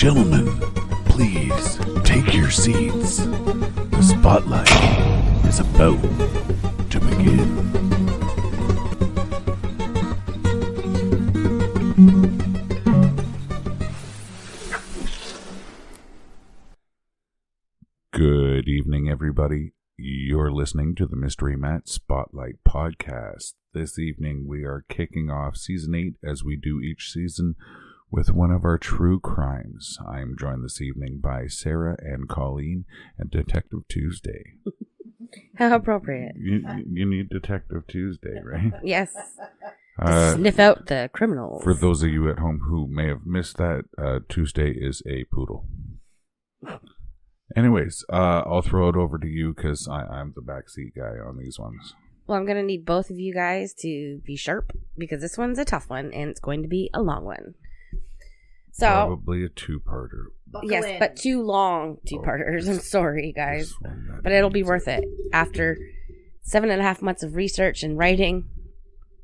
Gentlemen, please take your seats. The spotlight is about to begin. Good evening, everybody. You're listening to the Mystery Matt Spotlight Podcast. This evening we are kicking off Season 8 as we do each season with one of our true crimes. I am joined this evening by Sarah and Colleen and Detective Tuesday. How appropriate. You need Detective Tuesday, right? Yes. Sniff out the criminals. For those of you at home who may have missed that, Tuesday is a poodle. Anyways, I'll throw it over to you because I'm the backseat guy on these ones. Well, I'm going to need both of you guys to be sharp because this one's a tough one and it's going to be a long one. So probably a two-parter. Yes, but two long two-parters. I'm sorry, guys. But it'll be worth it. After 7.5 months of research and writing,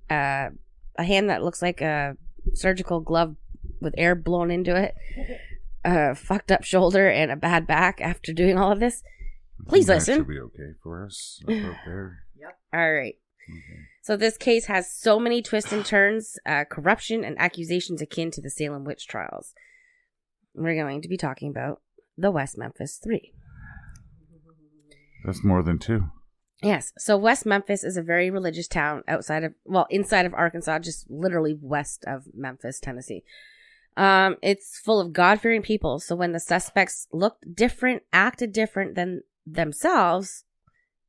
a hand that looks like a surgical glove with air blown into it, a fucked up shoulder, and a bad back after doing all of this. Please listen. That should be okay for us. Up there. Yep. All right. Okay. So this case has so many twists and turns, corruption, and accusations akin to the Salem witch trials. We're going to be talking about the West Memphis 3. That's more than two. Yes. So West Memphis is a very religious town inside of Arkansas, just literally west of Memphis, Tennessee. It's full of God-fearing people. So when the suspects looked different, acted different than themselves,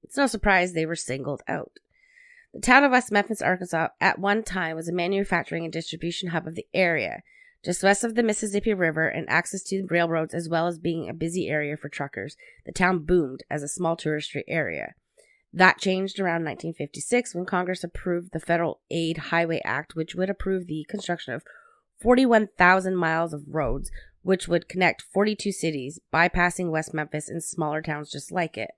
it's no surprise they were singled out. The town of West Memphis, Arkansas, at one time was a manufacturing and distribution hub of the area, just west of the Mississippi River and access to railroads, as well as being a busy area for truckers. The town boomed as a small tourist area. That changed around 1956 when Congress approved the Federal Aid Highway Act, which would approve the construction of 41,000 miles of roads, which would connect 42 cities, bypassing West Memphis and smaller towns just like it.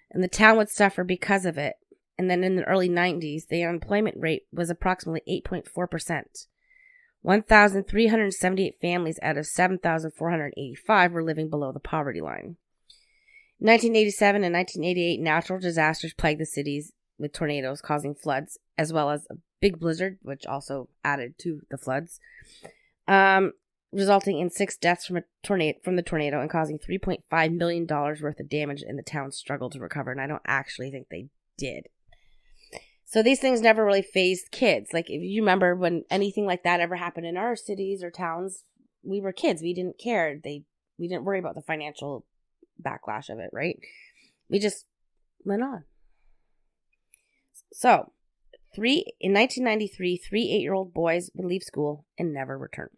And the town would suffer because of it. And then in the early 90s, the unemployment rate was approximately 8.4%. 1,378 families out of 7,485 were living below the poverty line. In 1987 and 1988, natural disasters plagued the cities with tornadoes causing floods, as well as a big blizzard, which also added to the floods, resulting in 6 deaths from the tornado and causing $3.5 million worth of damage, and the town struggled to recover, and I don't actually think they did. So these things never really fazed kids. Like, if you remember when anything like that ever happened in our cities or towns, we were kids. We didn't care. We didn't worry about the financial backlash of it, right? We just went on. So, in 1993, 3 8-year-old boys would leave school and never return.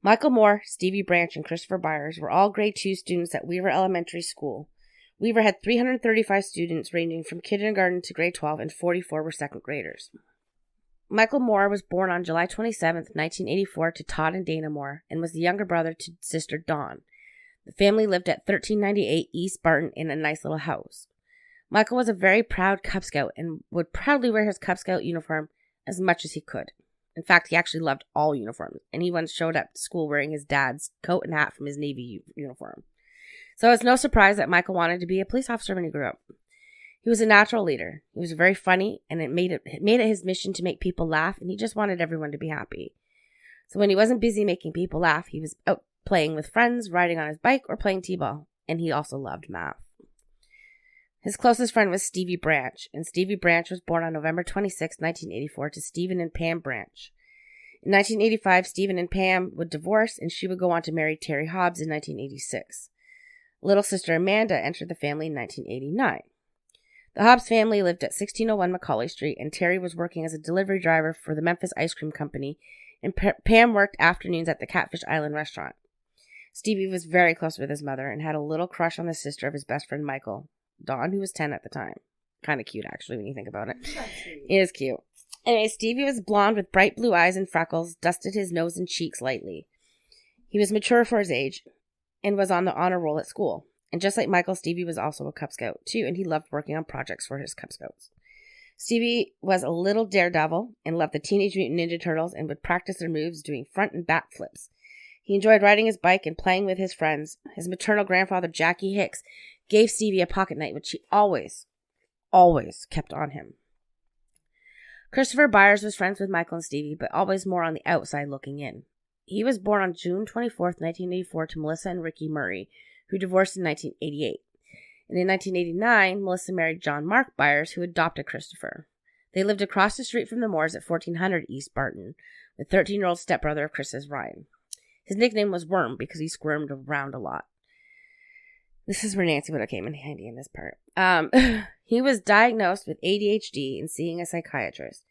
Michael Moore, Stevie Branch, and Christopher Byers were all grade 2 students at Weaver Elementary School. Weaver had 335 students ranging from kindergarten to grade 12, and 44 were second graders. Michael Moore was born on July 27, 1984, to Todd and Dana Moore, and was the younger brother to sister Dawn. The family lived at 1398 East Barton in a nice little house. Michael was a very proud Cub Scout and would proudly wear his Cub Scout uniform as much as he could. In fact, he actually loved all uniforms, and he once showed up to school wearing his dad's coat and hat from his Navy uniform. So it's no surprise that Michael wanted to be a police officer when he grew up. He was a natural leader. He was very funny, and it made it his mission to make people laugh, and he just wanted everyone to be happy. So when he wasn't busy making people laugh, he was out playing with friends, riding on his bike, or playing t-ball, and he also loved math. His closest friend was Stevie Branch, and Stevie Branch was born on November 26, 1984, to Stephen and Pam Branch. In 1985, Stephen and Pam would divorce, and she would go on to marry Terry Hobbs in 1986. Little sister Amanda entered the family in 1989. The Hobbs family lived at 1601 Macaulay Street, and Terry was working as a delivery driver for the Memphis Ice Cream Company, and Pam worked afternoons at the Catfish Island restaurant. Stevie was very close with his mother and had a little crush on the sister of his best friend Michael, Dawn, who was 10 at the time. Kind of cute, actually, when you think about it. It is cute. Anyway, Stevie was blonde with bright blue eyes and freckles, dusted his nose and cheeks lightly. He was mature for his age and was on the honor roll at school. And just like Michael, Stevie was also a Cub Scout, too, and he loved working on projects for his Cub Scouts. Stevie was a little daredevil and loved the Teenage Mutant Ninja Turtles and would practice their moves doing front and back flips. He enjoyed riding his bike and playing with his friends. His maternal grandfather, Jackie Hicks, gave Stevie a pocket knife, which he always kept on him. Christopher Byers was friends with Michael and Stevie, but always more on the outside looking in. He was born on June 24th, 1984 to Melissa and Ricky Murray, who divorced in 1988. And in 1989, Melissa married John Mark Byers, who adopted Christopher. They lived across the street from the Moores at 1400 East Barton, with 13-year-old stepbrother of Chris's, Ryan. His nickname was Worm because he squirmed around a lot. This is where Nancy would have came in handy in this part. He was diagnosed with ADHD and seeing a psychiatrist.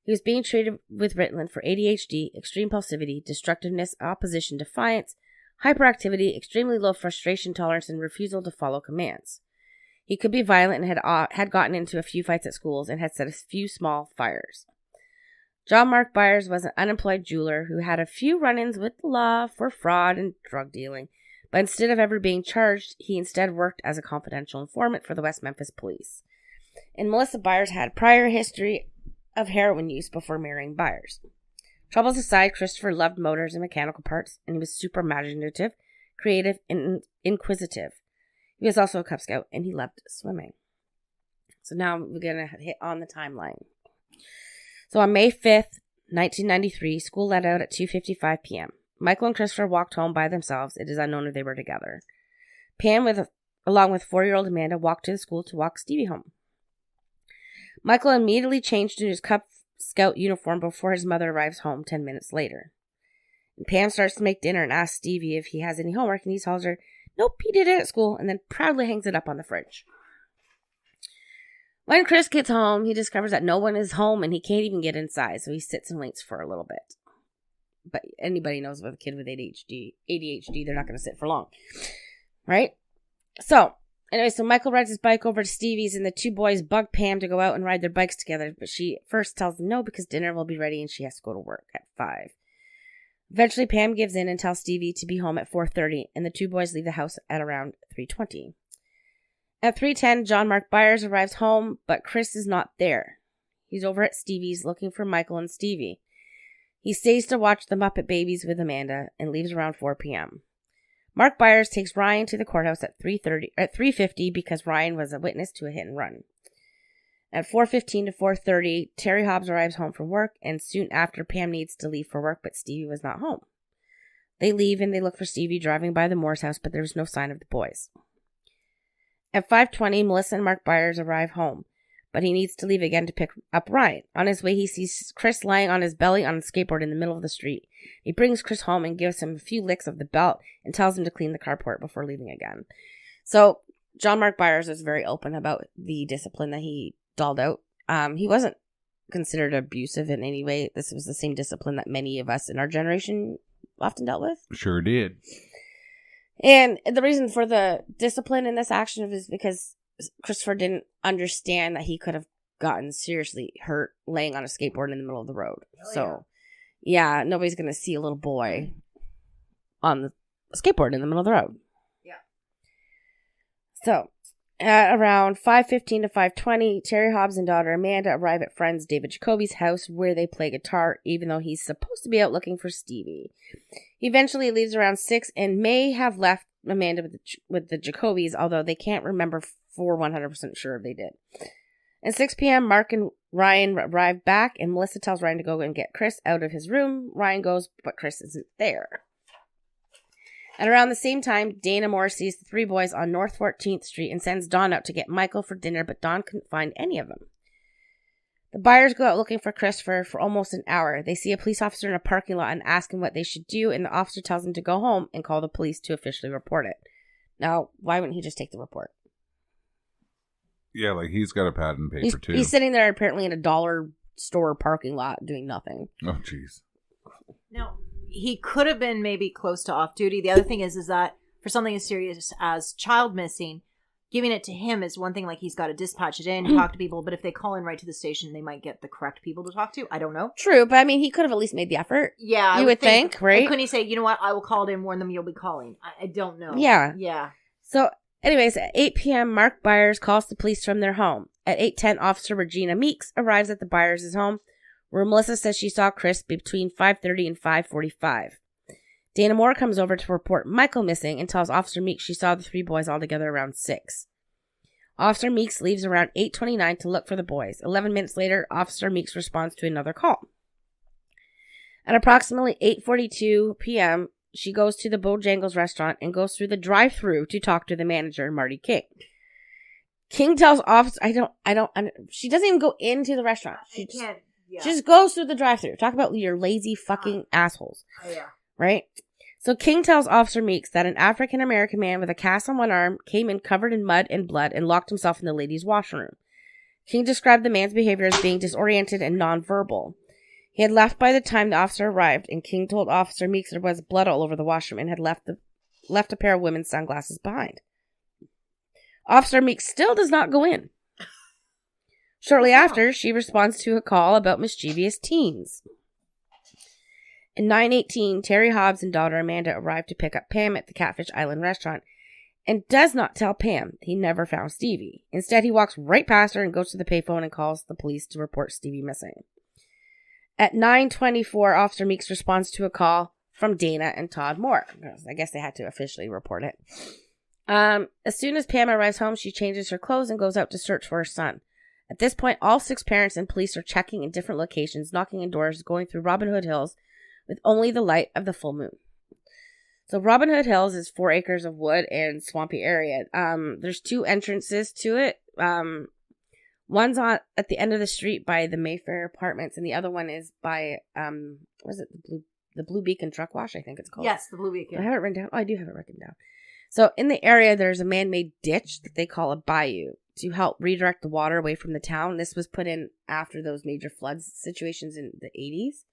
He was being treated with Ritalin for ADHD, extreme impulsivity, destructiveness, opposition, defiance, hyperactivity, extremely low frustration tolerance, and refusal to follow commands. He could be violent and had gotten into a few fights at schools and had set a few small fires. John Mark Byers was an unemployed jeweler who had a few run-ins with the law for fraud and drug dealing, but instead of ever being charged, he instead worked as a confidential informant for the West Memphis police. And Melissa Byers had prior history of heroin use before marrying Byers. Troubles aside, Christopher loved motors and mechanical parts, and he was super imaginative, creative, and inquisitive. He was also a Cub Scout, and he loved swimming. So now we're going to hit on the timeline. So on May 5th, 1993, school let out at 2:55 p.m. Michael and Christopher walked home by themselves. It is unknown if they were together. Pam, along with 4-year-old Amanda, walked to the school to walk Stevie home. Michael immediately changed into his Cub Scout uniform before his mother arrives home 10 minutes later. And Pam starts to make dinner and asks Stevie if he has any homework, and he tells her, nope, he did it at school, and then proudly hangs it up on the fridge. When Chris gets home, he discovers that no one is home and he can't even get inside, so he sits and waits for a little bit. But anybody knows with a kid with ADHD, they're not going to sit for long. Right? So, anyway, so Michael rides his bike over to Stevie's, and the two boys bug Pam to go out and ride their bikes together, but she first tells them no because dinner will be ready and she has to go to work at 5. Eventually, Pam gives in and tells Stevie to be home at 4:30, and the two boys leave the house at around 3:20. At 3:10, John Mark Byers arrives home, but Chris is not there. He's over at Stevie's looking for Michael and Stevie. He stays to watch the Muppet Babies with Amanda and leaves around 4 p.m. Mark Byers takes Ryan to the courthouse at 3:50 because Ryan was a witness to a hit and run. At 4:15 to 4:30, Terry Hobbs arrives home from work, and soon after, Pam needs to leave for work, but Stevie was not home. They leave and they look for Stevie driving by the Moore's house, but there was no sign of the boys. At 5:20, Melissa and Mark Byers arrive home, but he needs to leave again to pick up Ryan. On his way, he sees Chris lying on his belly on a skateboard in the middle of the street. He brings Chris home and gives him a few licks of the belt and tells him to clean the carport before leaving again. So, John Mark Byers is very open about the discipline that he dolled out. He wasn't considered abusive in any way. This was the same discipline that many of us in our generation often dealt with. Sure did. And the reason for the discipline in this action is because Christopher didn't understand that he could have gotten seriously hurt laying on a skateboard in the middle of the road. Oh, so, yeah, nobody's going to see a little boy on the skateboard in the middle of the road. Yeah. So, at around 5:15 to 5:20, Terry Hobbs and daughter Amanda arrive at friend David Jacoby's house where they play guitar, even though he's supposed to be out looking for Stevie. He eventually leaves around 6 and may have left Amanda with the Jacobys, although they can't remember for 100% sure if they did. At 6 p.m., Mark and Ryan arrive back, and Melissa tells Ryan to go and get Chris out of his room. Ryan goes, but Chris isn't there. At around the same time, Dana Moore sees the three boys on North 14th Street and sends Dawn out to get Michael for dinner, but Dawn couldn't find any of them. The Byers go out looking for Christopher for almost an hour. They see a police officer in a parking lot and ask him what they should do, and the officer tells them to go home and call the police to officially report it. Now, why wouldn't he just take the report? Yeah, like he's got a pad and paper too. He's sitting there apparently in a dollar store parking lot doing nothing. Oh, jeez. No, he could have been maybe close to off duty. The other thing is that for something as serious as child missing, giving it to him is one thing. Like, he's got to dispatch it in, talk to people. But if they call in right to the station, they might get the correct people to talk to. I don't know. True, but I mean, he could have at least made the effort. Yeah, you would think, right? Couldn't he say, you know what, I will call it in, warn them you'll be calling? I don't know. Yeah. Yeah. So, anyways, at 8 p.m., Mark Byers calls the police from their home. At 8:10, Officer Regina Meeks arrives at the Byers' home, where Melissa says she saw Chris between 5:30 and 5:45. Dana Moore comes over to report Michael missing and tells Officer Meeks she saw the 3 boys all together around 6. Officer Meeks leaves around 8:29 to look for the boys. 11 minutes later, Officer Meeks responds to another call. At approximately 8:42 p.m., she goes to the Bojangles restaurant and goes through the drive-thru to talk to the manager, Marty King. King tells Officer, she doesn't even go into the restaurant. She just goes through the drive-thru. Talk about your lazy fucking assholes. Oh, yeah. Right? So King tells Officer Meeks that an African-American man with a cast on one arm came in covered in mud and blood and locked himself in the ladies' washroom. King described the man's behavior as being disoriented and nonverbal. He had left by the time the officer arrived, and King told Officer Meeks there was blood all over the washroom and had left a pair of women's sunglasses behind. Officer Meeks still does not go in. Shortly after, she responds to a call about mischievous teens. In 9:18, Terry Hobbs and daughter Amanda arrive to pick up Pam at the Catfish Island restaurant and does not tell Pam he never found Stevie. Instead, he walks right past her and goes to the payphone and calls the police to report Stevie missing. At 9:24, Officer Meeks responds to a call from Dana and Todd Moore. I guess they had to officially report it. As soon as Pam arrives home, she changes her clothes and goes out to search for her son. At this point, all 6 parents and police are checking in different locations, knocking on doors, going through Robin Hood Hills with only the light of the full moon. So Robin Hood Hills is 4 acres of wood and swampy area. There's 2 entrances to it. One's at the end of the street by the Mayfair Apartments, and the other one is by the Blue Beacon Truck Wash, I think it's called. Yes, the Blue Beacon. Do I have it written down? Oh, I do have it written down. So in the area, there's a man-made ditch that they call a bayou to help redirect the water away from the town. This was put in after those major floods situations in the 80s.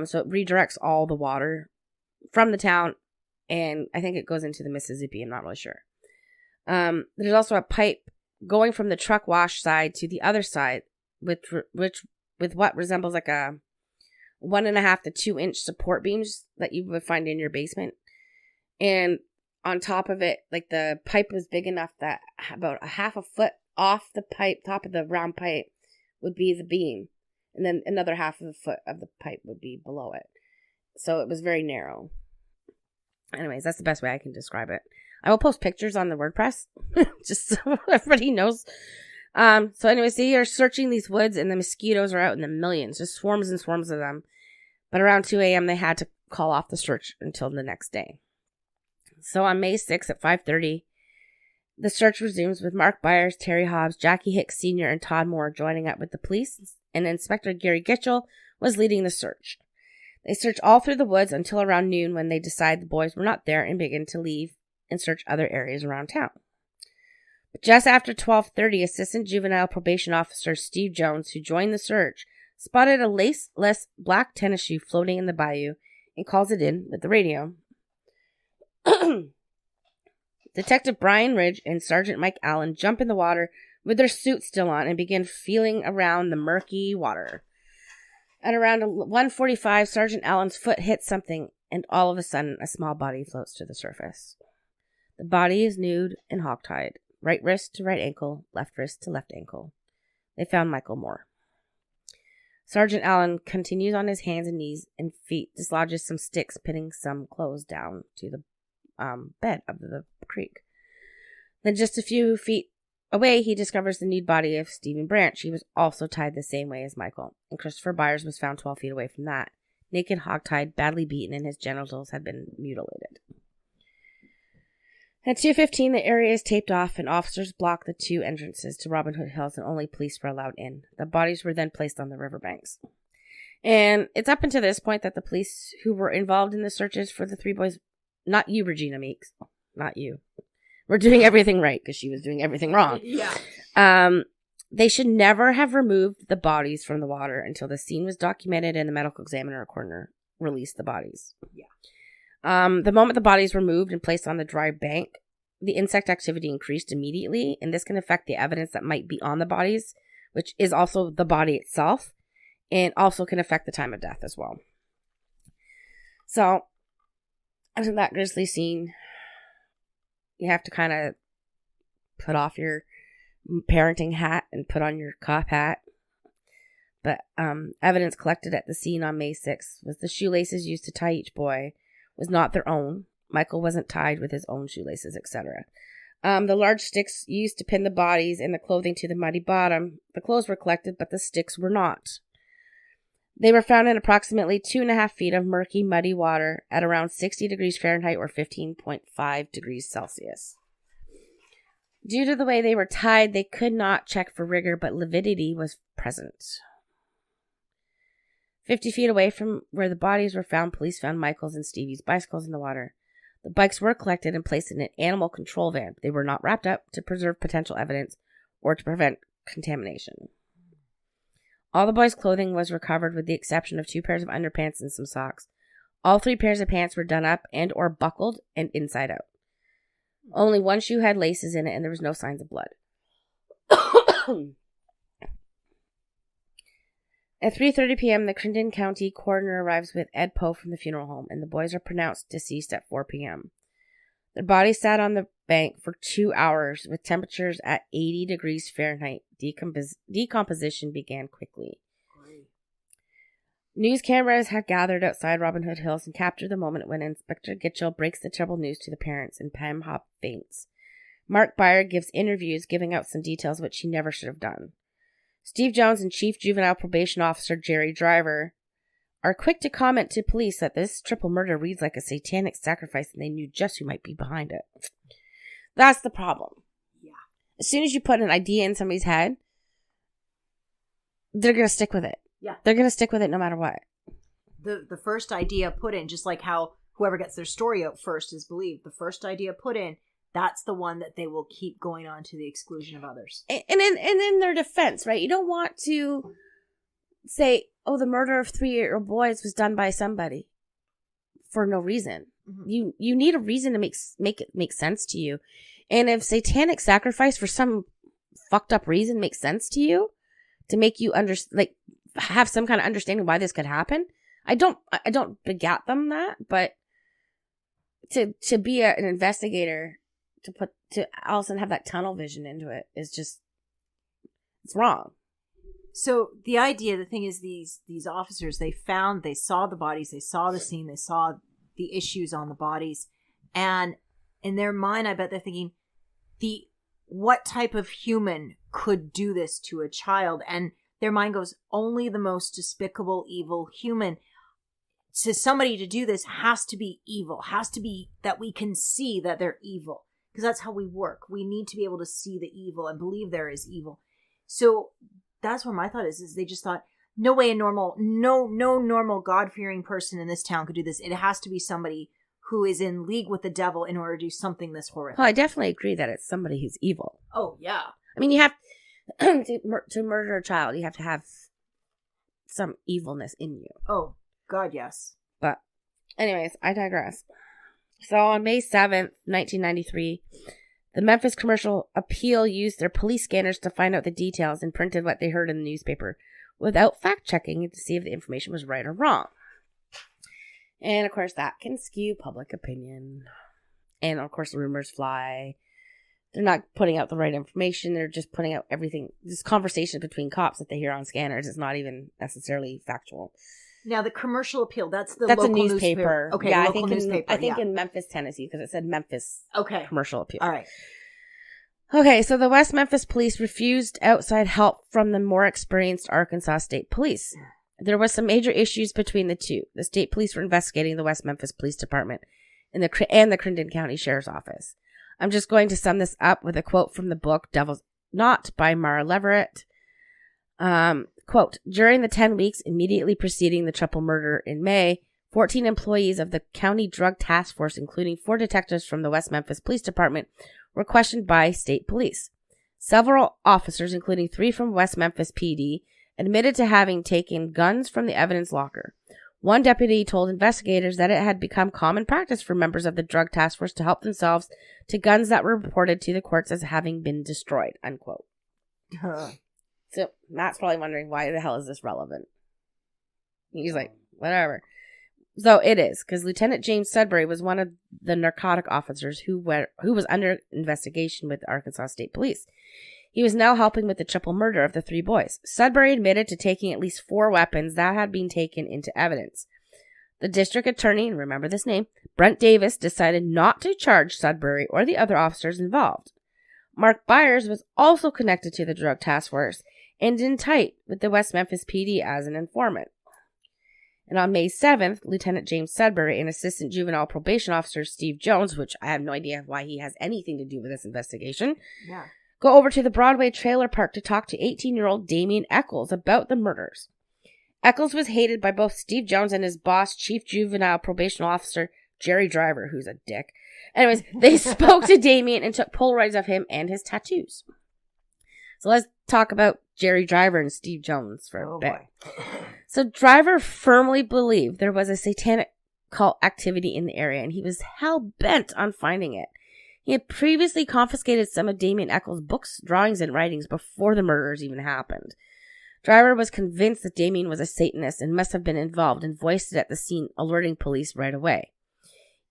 So it redirects all the water from the town, and I think it goes into the Mississippi. I'm not really sure. There's also a pipe going from the truck wash side to the other side, with what resembles like a 1.5 to 2 inch support beams that you would find in your basement. And on top of it, like the pipe was big enough that about a half a foot off the pipe, top of the round pipe, would be the beam. And then another half of a foot of the pipe would be below it. So it was very narrow. Anyways, that's the best way I can describe it. I will post pictures on the WordPress, just so everybody knows. So anyways, they are searching these woods, and the mosquitoes are out in the millions, just swarms and swarms of them. But around 2 a.m., they had to call off the search until the next day. So on May 6th at 5:30, the search resumes with Mark Byers, Terry Hobbs, Jackie Hicks Sr., and Todd Moore joining up with the police, and Inspector Gary Gitchell was leading the search. They search all through the woods until around noon, when they decide the boys were not there and begin to leave and search other areas around town. But just after 12:30, Assistant Juvenile Probation Officer Steve Jones, who joined the search, spotted a laceless black tennis shoe floating in the bayou and calls it in with the radio. Detective Brian Ridge and Sergeant Mike Allen jump in the water with their suits still on and begin feeling around the murky water. At around 1:45, Sergeant Allen's foot hits something, and all of a sudden, a small body floats to the surface. The body is nude and hogtied, right wrist to right ankle, left wrist to left ankle. They found Michael Moore. Sergeant Allen continues on his hands and knees and feet, dislodges some sticks, pinning some clothes down to the bed of the creek. Then just a few feet away, he discovers the nude body of Stephen Branch. He was also tied the same way as Michael, and Christopher Byers was found 12 feet away from that, naked, hogtied, badly beaten, and his genitals had been mutilated. At 2:15, the area is taped off, and officers block the 2 entrances to Robin Hood Hills, and only police were allowed in. The bodies were then placed on the riverbanks. And it's up until this point that the police who were involved in the searches for the 3 boys, not you, Regina Meeks, not you, were doing everything right, because she was doing everything wrong. Yeah. They should never have removed the bodies from the water until the scene was documented and the medical examiner or coroner released the bodies. Yeah. The moment the bodies were moved and placed on the dry bank, the insect activity increased immediately, and this can affect the evidence that might be on the bodies, which is also the body itself, and also can affect the time of death as well. So, after that grisly scene, you have to kind of put off your parenting hat and put on your cop hat. But evidence collected at the scene on May 6th was the shoelaces used to tie each boy was not their own. Michael wasn't tied with his own shoelaces, etc. The large sticks used to pin the bodies and the clothing to the muddy bottom. The clothes were collected, but the sticks were not. They were found in approximately 2.5 feet of murky, muddy water at around 60 degrees Fahrenheit or 15.5 degrees Celsius. Due to the way they were tied, they could not check for rigor, but lividity was present. 50 feet away from where the bodies were found, police found Michael's and Stevie's bicycles in the water. The bikes were collected and placed in an animal control van. They were not wrapped up to preserve potential evidence or to prevent contamination. All the boys' clothing was recovered with the exception of 2 pairs of underpants and some socks. All 3 pairs of pants were done up and or buckled and inside out. Only one shoe had laces in it and there was no signs of blood. At 3:30 p.m., the Crittenden County coroner arrives with Ed Poe from the funeral home, and the boys are pronounced deceased at 4 p.m. Their bodies sat on the bank for 2 hours with temperatures at 80 degrees Fahrenheit. Decomposition began quickly. News cameras had gathered outside Robin Hood Hills and captured the moment when Inspector Gitchell breaks the terrible news to the parents and Pam Hop faints. Mark Byer gives interviews giving out some details which he never should have done. Steve Jones and Chief Juvenile Probation Officer Jerry Driver are quick to comment to police that this triple murder reads like a satanic sacrifice and they knew just who might be behind it. That's the problem. Yeah. As soon as you put an idea in somebody's head, they're going to stick with it. Yeah. They're going to stick with it no matter what. The first idea put in, just like how whoever gets their story out first is believed, the first idea put in, that's the one that they will keep going on to the exclusion of others. And in their defense, right? You don't want to say, oh, the murder of 3-year-old boys was done by somebody for no reason. Mm-hmm. You need a reason to make it make sense to you. And if satanic sacrifice for some fucked up reason makes sense to you, to make you have some kind of understanding why this could happen, I don't begat them that, but to be an investigator, to all of a sudden have that tunnel vision into it is just, it's wrong. So the thing is these officers, they saw the bodies, they saw the scene, they saw the issues on the bodies, and in their mind, I bet they're thinking, what type of human could do this to a child? And their mind goes, only the most despicable, evil human. To somebody to do this has to be evil, has to be that we can see that they're evil. Because that's how we work. We need to be able to see the evil and believe there is evil. So that's where my thought is they just thought, no way no normal God-fearing person in this town could do this. It has to be somebody who is in league with the devil in order to do something this horrific. Well, I definitely agree that it's somebody who's evil. Oh, yeah. I mean, you have to murder a child, you have to have some evilness in you. Oh, God, yes. But anyways, I digress. So on May 7th, 1993, the Memphis Commercial Appeal used their police scanners to find out the details and printed what they heard in the newspaper without fact-checking to see if the information was right or wrong. And, of course, that can skew public opinion. And, of course, rumors fly. They're not putting out the right information. They're just putting out everything. This conversation between cops that they hear on scanners is not even necessarily factual. Now, the Commercial Appeal, that's local a newspaper. Okay, yeah, local newspaper. I think in Memphis, Tennessee, because it said Memphis Commercial Appeal. All right. Okay, so the West Memphis police refused outside help from the more experienced Arkansas State Police. There was some major issues between the two. The state police were investigating the West Memphis Police Department and the Crittenden County Sheriff's Office. I'm just going to sum this up with a quote from the book Devil's Knot by Mara Leverett. Quote, during the 10 weeks immediately preceding the triple murder in May, 14 employees of the County Drug Task Force, including 4 detectives from the West Memphis Police Department, were questioned by state police. Several officers, including 3 from West Memphis PD, admitted to having taken guns from the evidence locker. One deputy told investigators that it had become common practice for members of the Drug Task Force to help themselves to guns that were reported to the courts as having been destroyed, unquote. So Matt's probably wondering, why the hell is this relevant? He's like, whatever. So it is, because Lieutenant James Sudbury was one of the narcotic officers who was under investigation with the Arkansas State Police. He was now helping with the triple murder of the 3 boys. Sudbury admitted to taking at least 4 weapons that had been taken into evidence. The district attorney, and remember this name, Brent Davis, decided not to charge Sudbury or the other officers involved. Mark Byers was also connected to the drug task force and in tight with the West Memphis PD as an informant. And on May 7th, Lieutenant James Sudbury and Assistant Juvenile Probation Officer Steve Jones, which I have no idea why he has anything to do with this investigation, go over to the Broadway trailer park to talk to 18-year-old Damien Eccles about the murders. Eccles was hated by both Steve Jones and his boss, Chief Juvenile Probation Officer Jerry Driver, who's a dick. Anyways, they spoke to Damien and took Polaroids of him and his tattoos. So let's talk about Jerry Driver and Steve Jones for a bit. So Driver firmly believed there was a satanic cult activity in the area, and he was hell-bent on finding it. He had previously confiscated some of Damien Eccles' books, drawings, and writings before the murders even happened. Driver was convinced that Damien was a Satanist and must have been involved and voiced it at the scene, alerting police right away.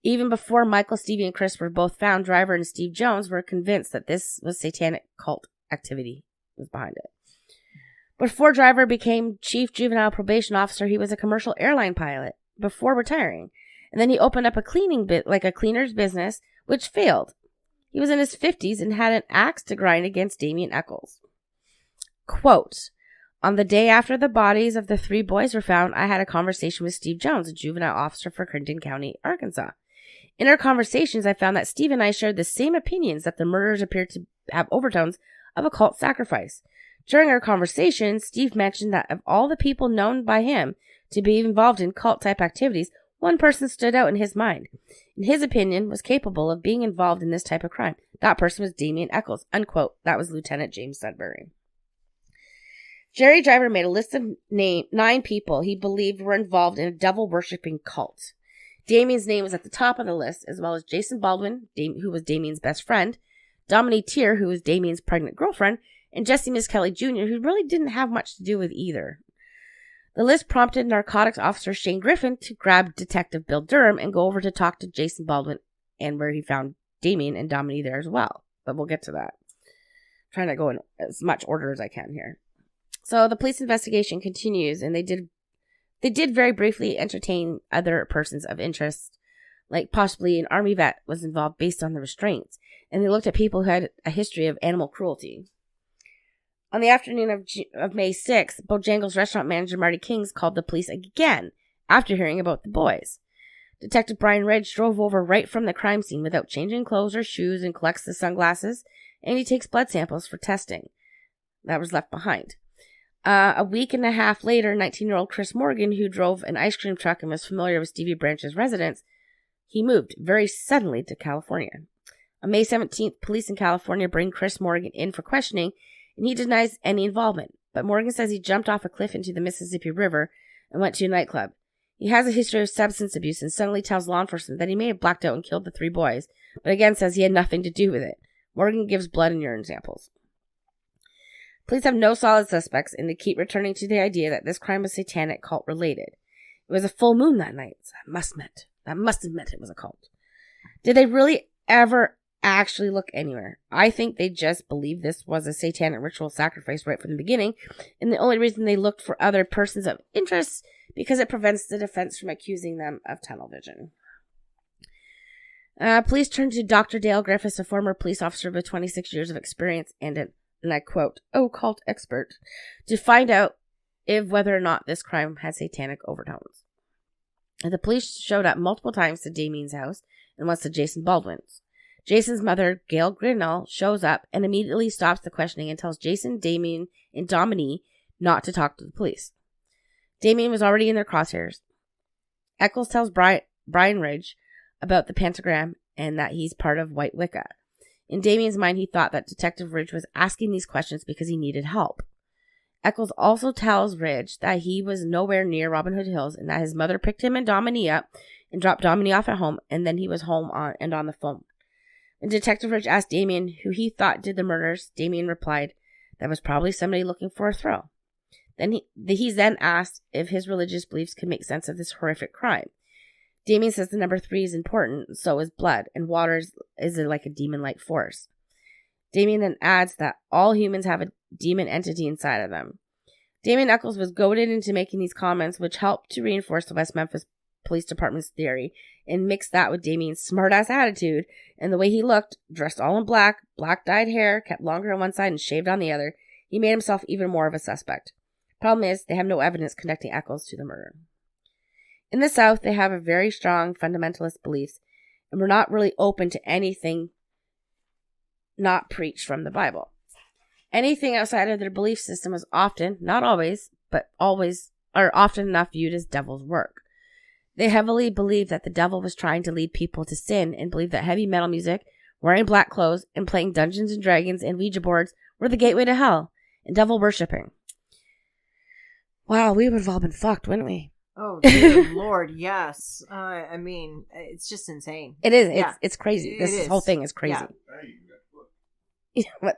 Even before Michael, Stevie, and Chris were both found, Driver and Steve Jones were convinced that this was satanic cult activity was behind it. Before Driver became Chief Juvenile Probation Officer, he was a commercial airline pilot before retiring. And then he opened up a cleaner's business, which failed. He was in his 50s and had an axe to grind against Damien Eccles. Quote, "On the day after the bodies of the 3 boys were found, I had a conversation with Steve Jones, a juvenile officer for Clinton County, Arkansas. In our conversations, I found that Steve and I shared the same opinions that the murders appeared to have overtones of a cult sacrifice. During our conversation, Steve mentioned that of all the people known by him to be involved in cult-type activities, one person stood out in his mind. In his opinion, was capable of being involved in this type of crime. That person was Damien Eccles," unquote. That was Lieutenant James Sudbury. Jerry Driver made a list of 9 people he believed were involved in a devil-worshipping cult. Damien's name was at the top of the list, as well as Jason Baldwin, who was Damien's best friend, Dominique Tier, who was Damien's pregnant girlfriend, and Jesse Miss Kelly Jr., who really didn't have much to do with either. The list prompted narcotics officer Shane Griffin to grab Detective Bill Durham and go over to talk to Jason Baldwin, and where he found Damien and Dominique there as well. But we'll get to that. I'm trying to go in as much order as I can here. So the police investigation continues, and they did very briefly entertain other persons of interest, like possibly an Army vet was involved based on the restraints, and they looked at people who had a history of animal cruelty. On the afternoon of May 6th, Bojangles restaurant manager Marty Kings called the police again after hearing about the boys. Detective Brian Ridge drove over right from the crime scene without changing clothes or shoes and collects the sunglasses, and he takes blood samples for testing. That was left behind. A week and a half later, 19-year-old Chris Morgan, who drove an ice cream truck and was familiar with Stevie Branch's residence, he moved very suddenly to California. On May 17th, police in California bring Chris Morgan in for questioning, and he denies any involvement. But Morgan says he jumped off a cliff into the Mississippi River and went to a nightclub. He has a history of substance abuse and suddenly tells law enforcement that he may have blacked out and killed the 3 boys, but again says he had nothing to do with it. Morgan gives blood and urine samples. Police have no solid suspects, and they keep returning to the idea that this crime was satanic cult related. It was a full moon that night, so that must have meant it was a cult. Did they really ever actually look anywhere? I think they just believed this was a satanic ritual sacrifice right from the beginning, and the only reason they looked for other persons of interest because it prevents the defense from accusing them of tunnel vision. Police turned to Dr. Dale Griffiths, a former police officer with 26 years of experience and I quote, occult expert, to find out whether or not this crime had satanic overtones. And the police showed up multiple times to Damien's house and once to Jason Baldwin's. Jason's mother, Gail Grinnell, shows up and immediately stops the questioning and tells Jason, Damien, and Dominique not to talk to the police. Damien was already in their crosshairs. Eccles tells Brian Ridge about the pentagram and that he's part of White Wicca. In Damien's mind, he thought that Detective Ridge was asking these questions because he needed help. Eccles also tells Ridge that he was nowhere near Robin Hood Hills and that his mother picked him and Dominique up and dropped Dominique off at home, and then he was home on the phone. When Detective Ridge asked Damien who he thought did the murders, Damien replied that was probably somebody looking for a thrill. Then he's then asked if his religious beliefs could make sense of this horrific crime. Damien says the number 3 is important, so is blood, and water is like a demon-like force. Damien then adds that all humans have a demon entity inside of them. Damien Eccles was goaded into making these comments, which helped to reinforce the West Memphis police department's theory and mixed that with Damien's smart-ass attitude and the way he looked, dressed all in black, black-dyed hair, kept longer on one side and shaved on the other, he made himself even more of a suspect. Problem is, they have no evidence connecting Eccles to the murder. In the South, they have a very strong fundamentalist beliefs and were not really open to anything not preached from the Bible. Anything outside of their belief system was often, not always, but always, or often enough viewed as devil's work. They heavily believed that the devil was trying to lead people to sin and believed that heavy metal music, wearing black clothes, and playing Dungeons and Dragons and Ouija boards were the gateway to hell and devil worshipping. Wow, we would have all been fucked, wouldn't we? Oh, dear Lord, yes. I mean, it's just insane. It is. Yeah. It's crazy. This whole thing is crazy.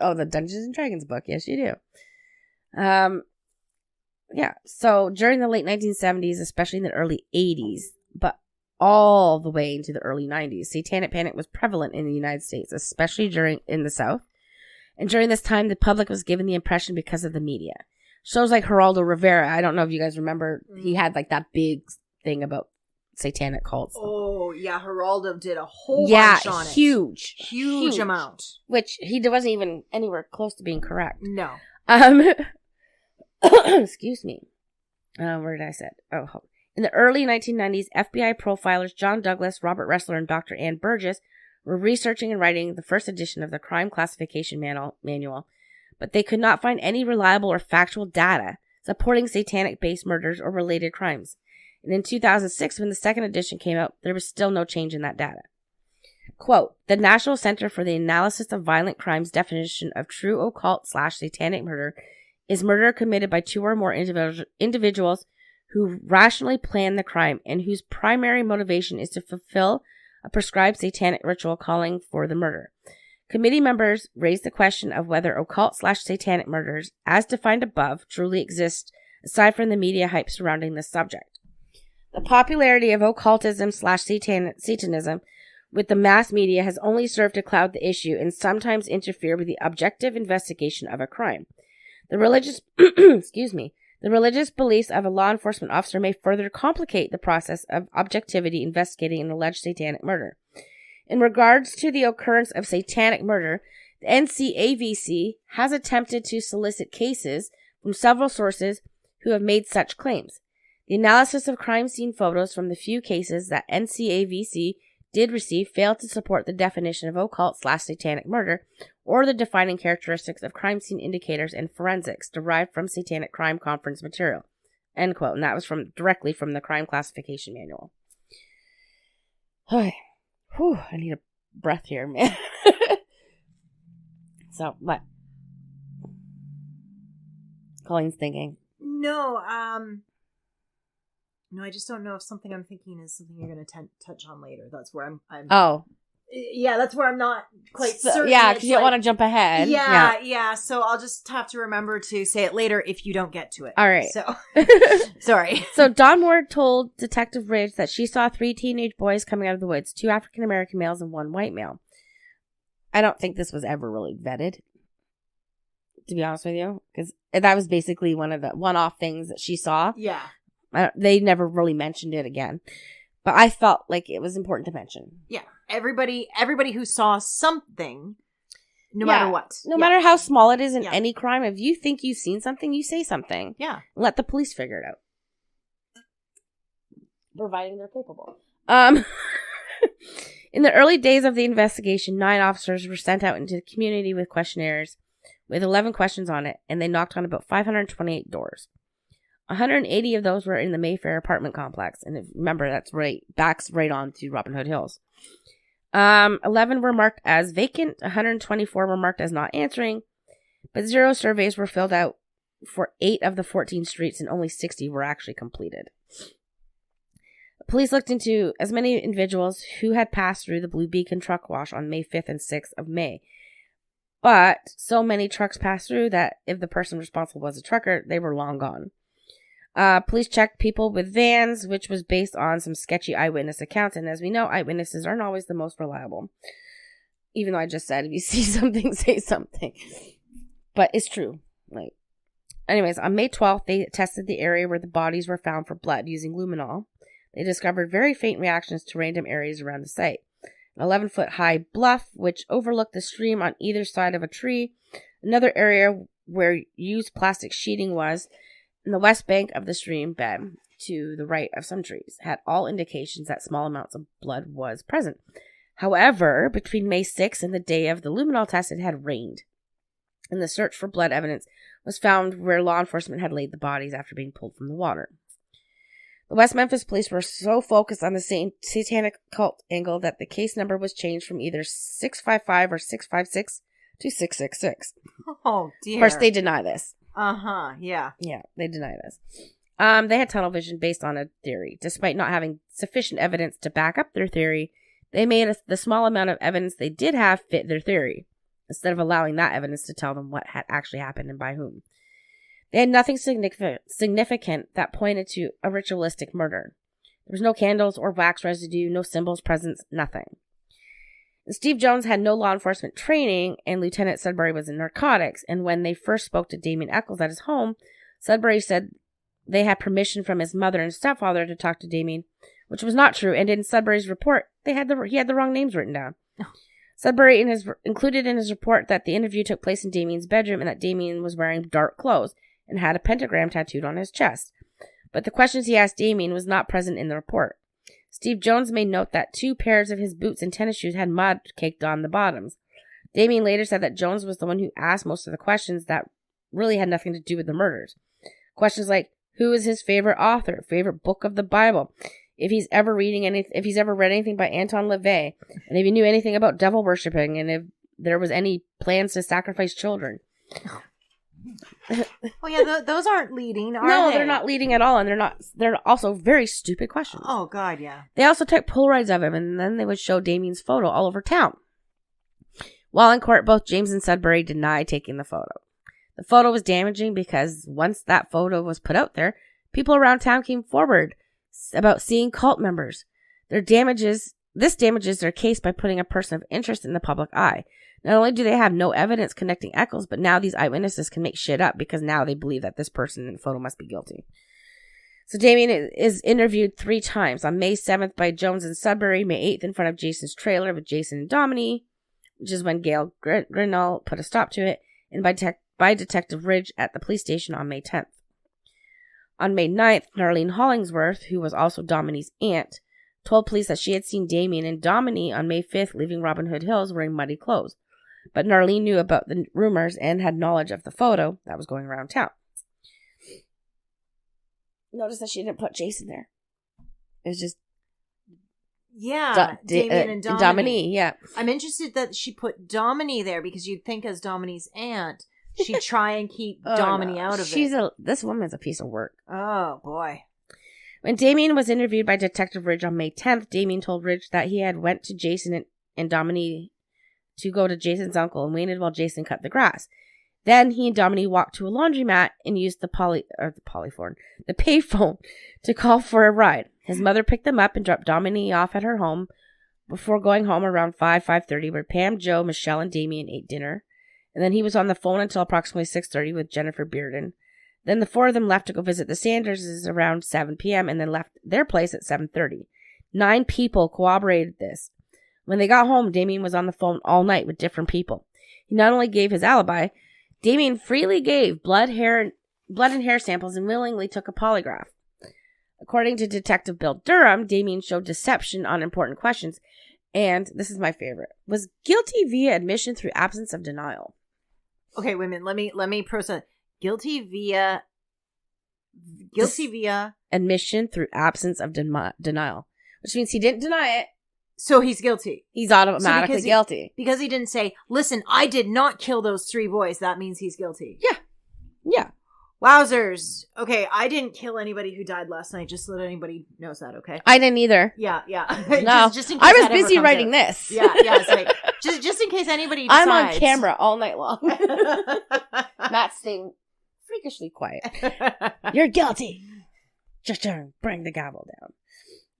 Oh, the Dungeons and Dragons book. Yes, you do. Yeah. So during the late 1970s, especially in the early 80s, but all the way into the early 90s, satanic panic was prevalent in the United States, especially in the South. And during this time, the public was given the impression because of the media. Shows like Geraldo Rivera, I don't know if you guys remember, he had like that big thing about satanic cults. Oh, yeah, Geraldo did a whole bunch on it. Huge amount. Which he wasn't even anywhere close to being correct. No. Excuse me. Where did I say? Oh, in the early 1990s, FBI profilers John Douglas, Robert Ressler, and Dr. Ann Burgess were researching and writing the first edition of the Crime Classification Manual, but they could not find any reliable or factual data supporting satanic-based murders or related crimes. And in 2006, when the second edition came out, there was still no change in that data. Quote, the National Center for the Analysis of Violent Crimes definition of true occult/satanic murder is murder committed by two or more individuals who rationally plan the crime and whose primary motivation is to fulfill a prescribed satanic ritual calling for the murder. Committee members raised the question of whether occult/satanic murders, as defined above, truly exist, aside from the media hype surrounding this subject. The popularity of occultism/Satanism with the mass media has only served to cloud the issue and sometimes interfere with the objective investigation of a crime. The religious, the religious beliefs of a law enforcement officer may further complicate the process of objectivity investigating an alleged satanic murder. In regards to the occurrence of satanic murder, the NCAVC has attempted to solicit cases from several sources who have made such claims. The analysis of crime scene photos from the few cases that NCAVC did receive failed to support the definition of occult/satanic murder or the defining characteristics of crime scene indicators and forensics derived from satanic crime conference material. End quote. And that was directly from the Crime Classification Manual. Okay. Whew, I need a breath here, man. So, what? Colleen's thinking. No, I just don't know if something I'm thinking is something you're going to touch on later. That's where I'm. Oh. Yeah, that's where I'm not quite certain. Yeah, because you don't want to jump ahead. Yeah. So I'll just have to remember to say it later if you don't get to it. All right. So, sorry. So Dawn Moore told Detective Ridge that she saw 3 teenage boys coming out of the woods, 2 African-American males and 1 white male. I don't think this was ever really vetted, to be honest with you, because that was basically one of the one-off things that she saw. Yeah. They never really mentioned it again. But I felt like it was important to mention. Yeah. Everybody who saw something, no matter what. No matter how small it is in any crime, if you think you've seen something, you say something. Yeah. Let the police figure it out. Providing they're capable. In the early days of the investigation, 9 officers were sent out into the community with questionnaires with 11 questions on it, and they knocked on about 528 doors. 180 of those were in the Mayfair apartment complex. And remember, backs right on to Robin Hood Hills. 11 were marked as vacant. 124 were marked as not answering. But 0 surveys were filled out for 8 of the 14 streets, and only 60 were actually completed. Police looked into as many individuals who had passed through the Blue Beacon truck wash on May 5th and 6th of May. But so many trucks passed through that if the person responsible was a trucker, they were long gone. Police checked people with vans, which was based on some sketchy eyewitness accounts. And as we know, eyewitnesses aren't always the most reliable. Even though I just said, if you see something, say something. But it's true. Anyways, on May 12th, they tested the area where the bodies were found for blood using luminol. they discovered very faint reactions to random areas around the site. An 11-foot-high bluff, which overlooked the stream on either side of a tree, another area where used plastic sheeting was, and the west bank of the stream bed, to the right of some trees, had all indications that small amounts of blood was present. However, between May 6th and the day of the luminol test, it had rained, and the search for blood evidence was found where law enforcement had laid the bodies after being pulled from the water. The West Memphis police were so focused on the satanic cult angle that the case number was changed from either 655 or 656 to 666. Oh, dear. Of course, they deny this. Uh-huh, yeah. Yeah, they deny this. They had tunnel vision based on a theory. Despite not having sufficient evidence to back up their theory, they made the small amount of evidence they did have fit their theory, instead of allowing that evidence to tell them what had actually happened and by whom. They had nothing significant that pointed to a ritualistic murder. There was no candles or wax residue, no symbols present, nothing. And Steve Jones had no law enforcement training, and Lieutenant Sudbury was in narcotics, and when they first spoke to Damien Eccles at his home, Sudbury said they had permission from his mother and stepfather to talk to Damien, which was not true, and in Sudbury's report, he had the wrong names written down. Sudbury included in his report that the interview took place in Damien's bedroom and that Damien was wearing dark clothes and had a pentagram tattooed on his chest. But the questions he asked Damien was not present in the report. Steve Jones made note that 2 pairs of his boots and tennis shoes had mud caked on the bottoms. Damien later said that Jones was the one who asked most of the questions that really had nothing to do with the murders. Questions like, who is his favorite author, favorite book of the Bible, if he's ever read anything by Anton LaVey, and if he knew anything about devil worshipping, and if there was any plans to sacrifice children. Oh yeah, those aren't leading, are no, they? They're not leading at all, and they're also very stupid questions. Oh god, yeah. They also took Polaroids of him, and then they would show Damien's photo all over town. While in court, both James and Sudbury denied taking the photo. The photo was damaging because once that photo was put out there, people around town came forward about seeing cult members. This damages their case by putting a person of interest in the public eye. Not only do they have no evidence connecting Eccles, but now these eyewitnesses can make shit up because now they believe that this person in the photo must be guilty. So Damien is interviewed 3 times. On May 7th by Jones and Sudbury, May 8th in front of Jason's trailer with Jason and Domini, which is when Gail Grinnell put a stop to it, and by Detective Ridge at the police station on May 10th. On May 9th, Narlene Hollingsworth, who was also Domini's aunt, told police that she had seen Damien and Domini on May 5th leaving Robin Hood Hills wearing muddy clothes. But Narlene knew about the rumors and had knowledge of the photo that was going around town. Notice that she didn't put Jason there. It was just Damien and Domini. Yeah. I'm interested that she put Domini there because you'd think as Domini's aunt, she'd try and keep Domini out of it. This woman's a piece of work. Oh, boy. When Damien was interviewed by Detective Ridge on May 10th, Damien told Ridge that he had went to Jason and Domini to go to Jason's uncle and waited while Jason cut the grass. Then he and Domini walked to a laundromat and used the payphone to call for a ride. His mother picked them up and dropped Domini off at her home before going home around 5:30, where Pam, Joe, Michelle, and Damien ate dinner. And then he was on the phone until approximately 6:30 with Jennifer Bearden. Then the 4 of them left to go visit the Sanderses around 7 p.m. and then left their place at 7:30. 9 people corroborated this. When they got home, Damien was on the phone all night with different people. He not only gave his alibi, Damien freely gave blood and hair samples and willingly took a polygraph. According to Detective Bill Durham, Damien showed deception on important questions, and this is my favorite, was guilty via admission through absence of denial. Okay, wait a minute. Let me process. Guilty via admission through absence of denial, which means he didn't deny it. So he's guilty. He's automatically guilty. Because he didn't say, listen, I did not kill those 3 boys. That means he's guilty. Yeah. Wowzers. Okay, I didn't kill anybody who died last night, just so that anybody knows that, okay? I didn't either. Yeah. No. just in case I was busy writing this. Yeah, it's like, just in case anybody decides. I'm on camera all night long. Matt's staying freakishly quiet. You're guilty. Just bring the gavel down.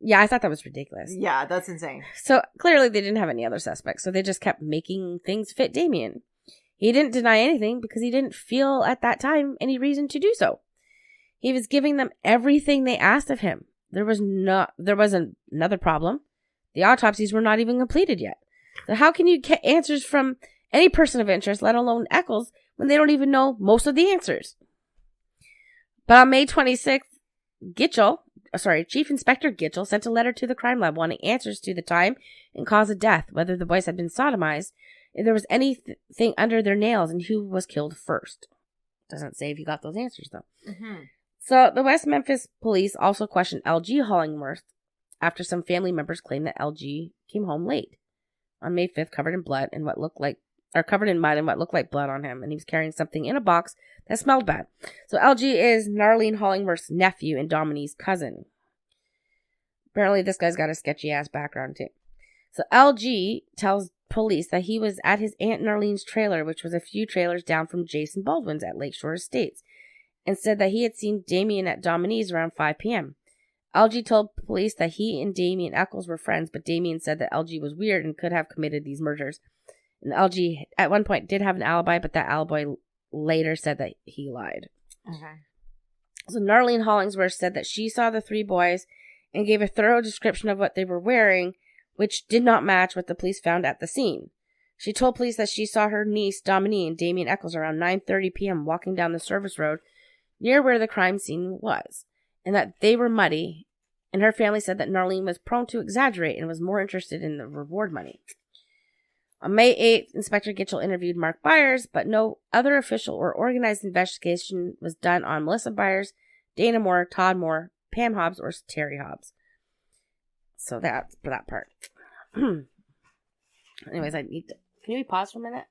Yeah, I thought that was ridiculous. Yeah, that's insane. So clearly they didn't have any other suspects, so they just kept making things fit Damien. He didn't deny anything because he didn't feel at that time any reason to do so. He was giving them everything they asked of him. there was another problem. The autopsies were not even completed yet. So how can you get answers from any person of interest, let alone Eccles, when they don't even know most of the answers? But on May 26th, Chief Inspector Gitchell sent a letter to the crime lab wanting answers to the time and cause of death, whether the boys had been sodomized, if there was anything under their nails, and who was killed first. Doesn't say if you got those answers, though. Mm-hmm. So the West Memphis police also questioned L.G. Hollingworth after some family members claimed that L.G. came home late on May 5th, covered in mud and what looked like blood on him, and he was carrying something in a box that smelled bad. So L.G. is Narlene Hollingworth's nephew and Dominique's cousin. Apparently this guy's got a sketchy ass background too. So L.G. tells police that he was at his Aunt Narlene's trailer, which was a few trailers down from Jason Baldwin's at Lakeshore Estates, and said that he had seen Damien at Dominique's around 5 p.m. LG told police that he and Damien Eccles were friends, but Damien said that LG was weird and could have committed these murders. And LG at one point did have an alibi, but that alibi later said that he lied. Okay. So Narlene Hollingsworth said that she saw the three boys and gave a thorough description of what they were wearing, which did not match what the police found at the scene. She told police that she saw her niece, Dominique, and Damien Eccles around 9:30 p.m. walking down the service road near where the crime scene was, and that they were muddy, and her family said that Narlene was prone to exaggerate and was more interested in the reward money. On May 8th, Inspector Gitchell interviewed Mark Byers, but no other official or organized investigation was done on Melissa Byers, Dana Moore, Todd Moore, Pam Hobbs, or Terry Hobbs. So that's for that part. Anyways, can we pause for a minute?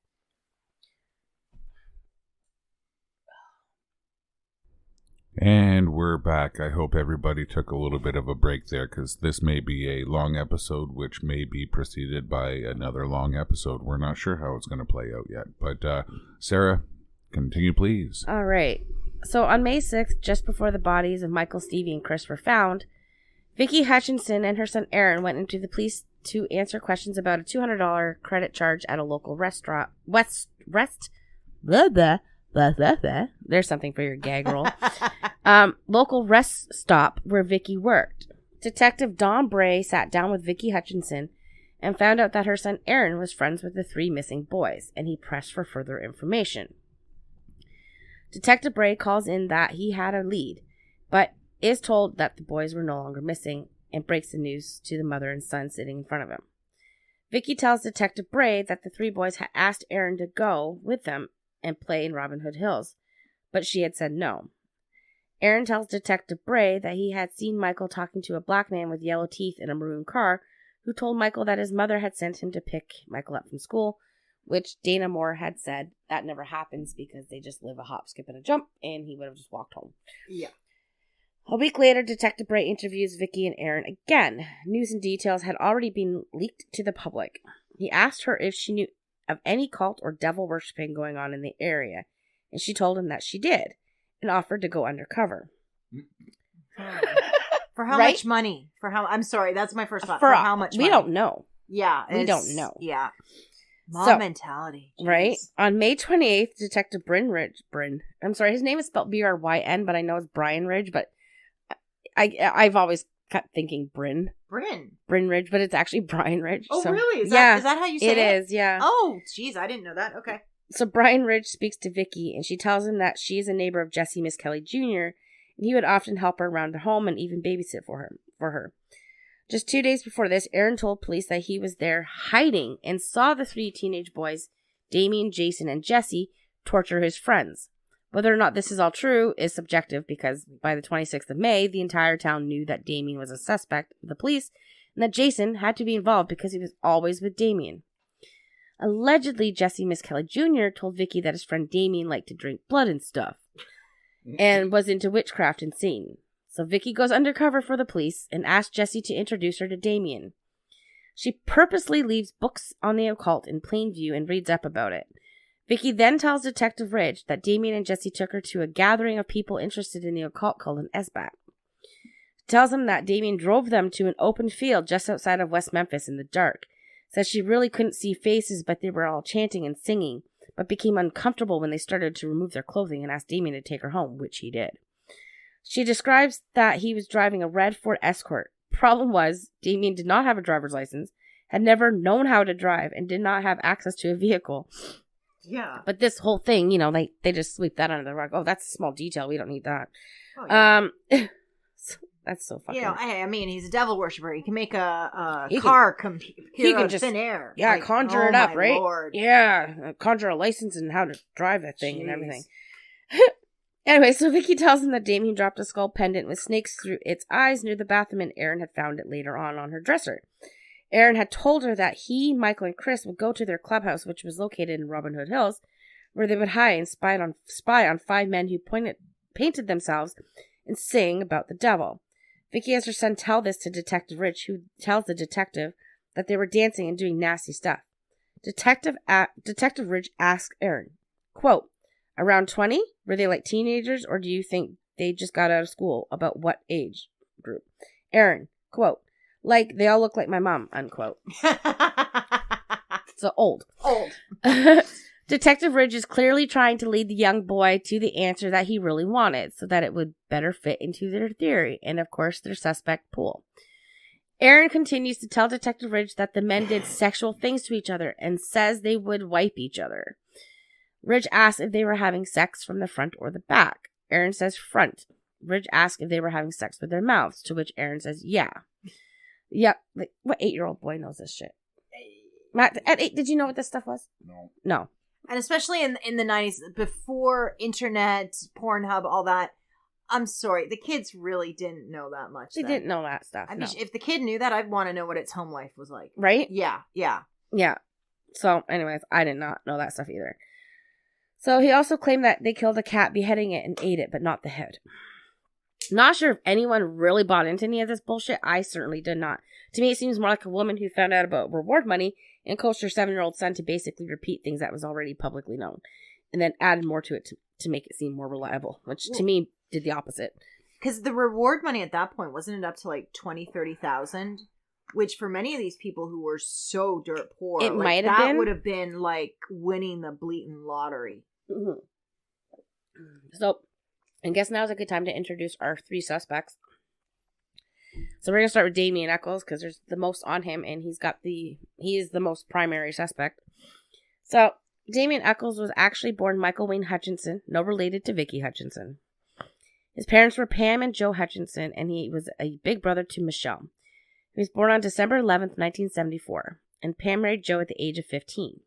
And we're back. I hope everybody took a little bit of a break there, because this may be a long episode, which may be preceded by another long episode. We're not sure how it's going to play out yet. But, Sarah, continue, please. All right. So on May 6th, just before the bodies of Michael, Stevie, and Chris were found, Vicki Hutchinson and her son Aaron went into the police to answer questions about a $200 credit charge at a local restaurant. There's something for your gag roll. Local rest stop where Vicki worked. Detective Don Bray sat down with Vicki Hutchinson and found out that her son Aaron was friends with the three missing boys, and he pressed for further information. Detective Bray calls in that he had a lead, but is told that the boys were no longer missing, and breaks the news to the mother and son sitting in front of him. Vicki tells Detective Bray that the three boys had asked Aaron to go with them and play in Robin Hood Hills, but she had said no. Aaron tells Detective Bray that he had seen Michael talking to a black man with yellow teeth in a maroon car, who told Michael that his mother had sent him to pick Michael up from school, which Dana Moore had said that never happens because they just live a hop, skip, and a jump, and he would have just walked home. Yeah. A week later, Detective Bray interviews Vicki and Aaron again. News and details had already been leaked to the public. He asked her if she knew of any cult or devil worshipping going on in the area, and she told him that she did, and offered to go undercover. For how much money? I'm sorry, that's my first thought. For how much money? We don't know. Yeah. We don't know. Yeah. Mom mentality. Jeez. Right? On May 28th, Detective I'm sorry, his name is spelled Bryn, but I know it's Brian Ridge, but I've always kept thinking Bryn Ridge, but it's actually Brian Ridge. Oh, so, really? Is that how you say it? It is, yeah. Oh, jeez, I didn't know that. Okay. So Brian Ridge speaks to Vicki, and she tells him that she is a neighbor of Jesse Miss Kelly Jr., and he would often help her around her home and even babysit for her. Just 2 days before this, Aaron told police that he was there hiding and saw the three teenage boys, Damien, Jason, and Jesse, torture his friends. Whether or not this is all true is subjective, because by the 26th of May, the entire town knew that Damien was a suspect of the police, and that Jason had to be involved because he was always with Damien. Allegedly, Jesse Miss Kelly Jr. told Vicki that his friend Damien liked to drink blood and stuff, and was into witchcraft and Satan. So Vicki goes undercover for the police and asks Jesse to introduce her to Damien. She purposely leaves books on the occult in plain view and reads up about it. Vicki then tells Detective Ridge that Damien and Jesse took her to a gathering of people interested in the occult called an Esbat. She tells him that Damien drove them to an open field just outside of West Memphis in the dark. Says she really couldn't see faces, but they were all chanting and singing, but became uncomfortable when they started to remove their clothing and asked Damien to take her home, which he did. She describes that he was driving a red Ford Escort. Problem was, Damien did not have a driver's license, had never known how to drive, and did not have access to a vehicle. Yeah. But this whole thing, they just sweep that under the rug. Oh, that's a small detail. We don't need that. Oh, yeah. That's so fucking... I mean, he's a devil worshiper. He can make a He car can appear out of just- thin air. Yeah, conjure it up, right? Lord. Yeah, conjure a license and how to drive that thing and Jeez. everything. Anyway, so Vicky tells him that Damien dropped a skull pendant with snakes through its eyes near the bathroom, and Erin had found it later on her dresser. Erin had told her that he, Michael, and Chris would go to their clubhouse, which was located in Robin Hood Hills, where they would hide and spy on 5 men who painted themselves and sing about the devil. Vicky has her son tell this to Detective Rich, who tells the detective that they were dancing and doing nasty stuff. Detective Rich asks Erin, quote, around 20? Were they like teenagers, or do you think they just got out of school? About what age group? Erin, quote, like they all look like my mom, unquote. So old. Old. Detective Ridge is clearly trying to lead the young boy to the answer that he really wanted, so that it would better fit into their theory, and of course their suspect pool. Erin continues to tell Detective Ridge that the men did sexual things to each other, and says they would wipe each other. Ridge asks if they were having sex from the front or the back. Erin says front. Ridge asks if they were having sex with their mouths, to which Erin says yeah. Yep, like, what 8-year-old boy knows this shit? Matt, at 8, did you know what this stuff was? No. And especially in the 90s, before internet, Pornhub, all that, I'm sorry, the kids really didn't know that much. They didn't know that stuff. I mean, if the kid knew that, I'd want to know what its home life was like. Right? Yeah. Yeah. So, anyways, I did not know that stuff either. So, he also claimed that they killed a cat, beheading it, and ate it, but not the head. Not sure if anyone really bought into any of this bullshit. I certainly did not. To me, it seems more like a woman who found out about reward money and coached her 7-year-old son to basically repeat things that was already publicly known, and then added more to it to make it seem more reliable, which to me did the opposite. Because the reward money at that point, wasn't it up to like 20,000-30,000? Which for many of these people who were so dirt poor, it like, might have that been. would have been like winning the bleating lottery. Mm-hmm. So, I guess now's a good time to introduce our 3 suspects. So we're going to start with Damien Eccles, because there's the most on him, and he is the most primary suspect. So, Damien Eccles was actually born Michael Wayne Hutchinson, no related to Vicky Hutchinson. His parents were Pam and Joe Hutchinson, and he was a big brother to Michelle. He was born on December 11th, 1974, and Pam married Joe at the age of 15.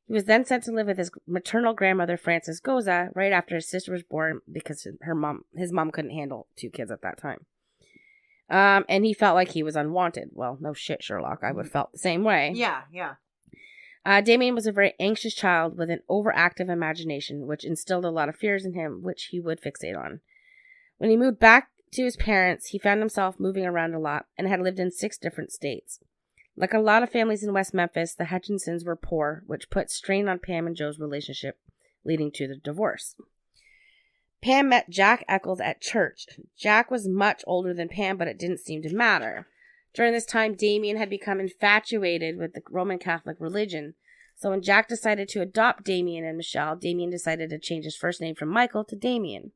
He was then sent to live with his maternal grandmother, Frances Goza, right after his sister was born, because his mom couldn't handle 2 kids at that time. And he felt like he was unwanted. Well, no shit, Sherlock. I would have felt the same way. Yeah. Damien was a very anxious child with an overactive imagination, which instilled a lot of fears in him, which he would fixate on. When he moved back to his parents, he found himself moving around a lot and had lived in 6 different states. Like a lot of families in West Memphis, the Hutchinsons were poor, which put strain on Pam and Joe's relationship, leading to the divorce. Pam met Jack Eccles at church. Jack was much older than Pam, but it didn't seem to matter. During this time, Damien had become infatuated with the Roman Catholic religion. So when Jack decided to adopt Damien and Michelle, Damien decided to change his first name from Michael to Damien.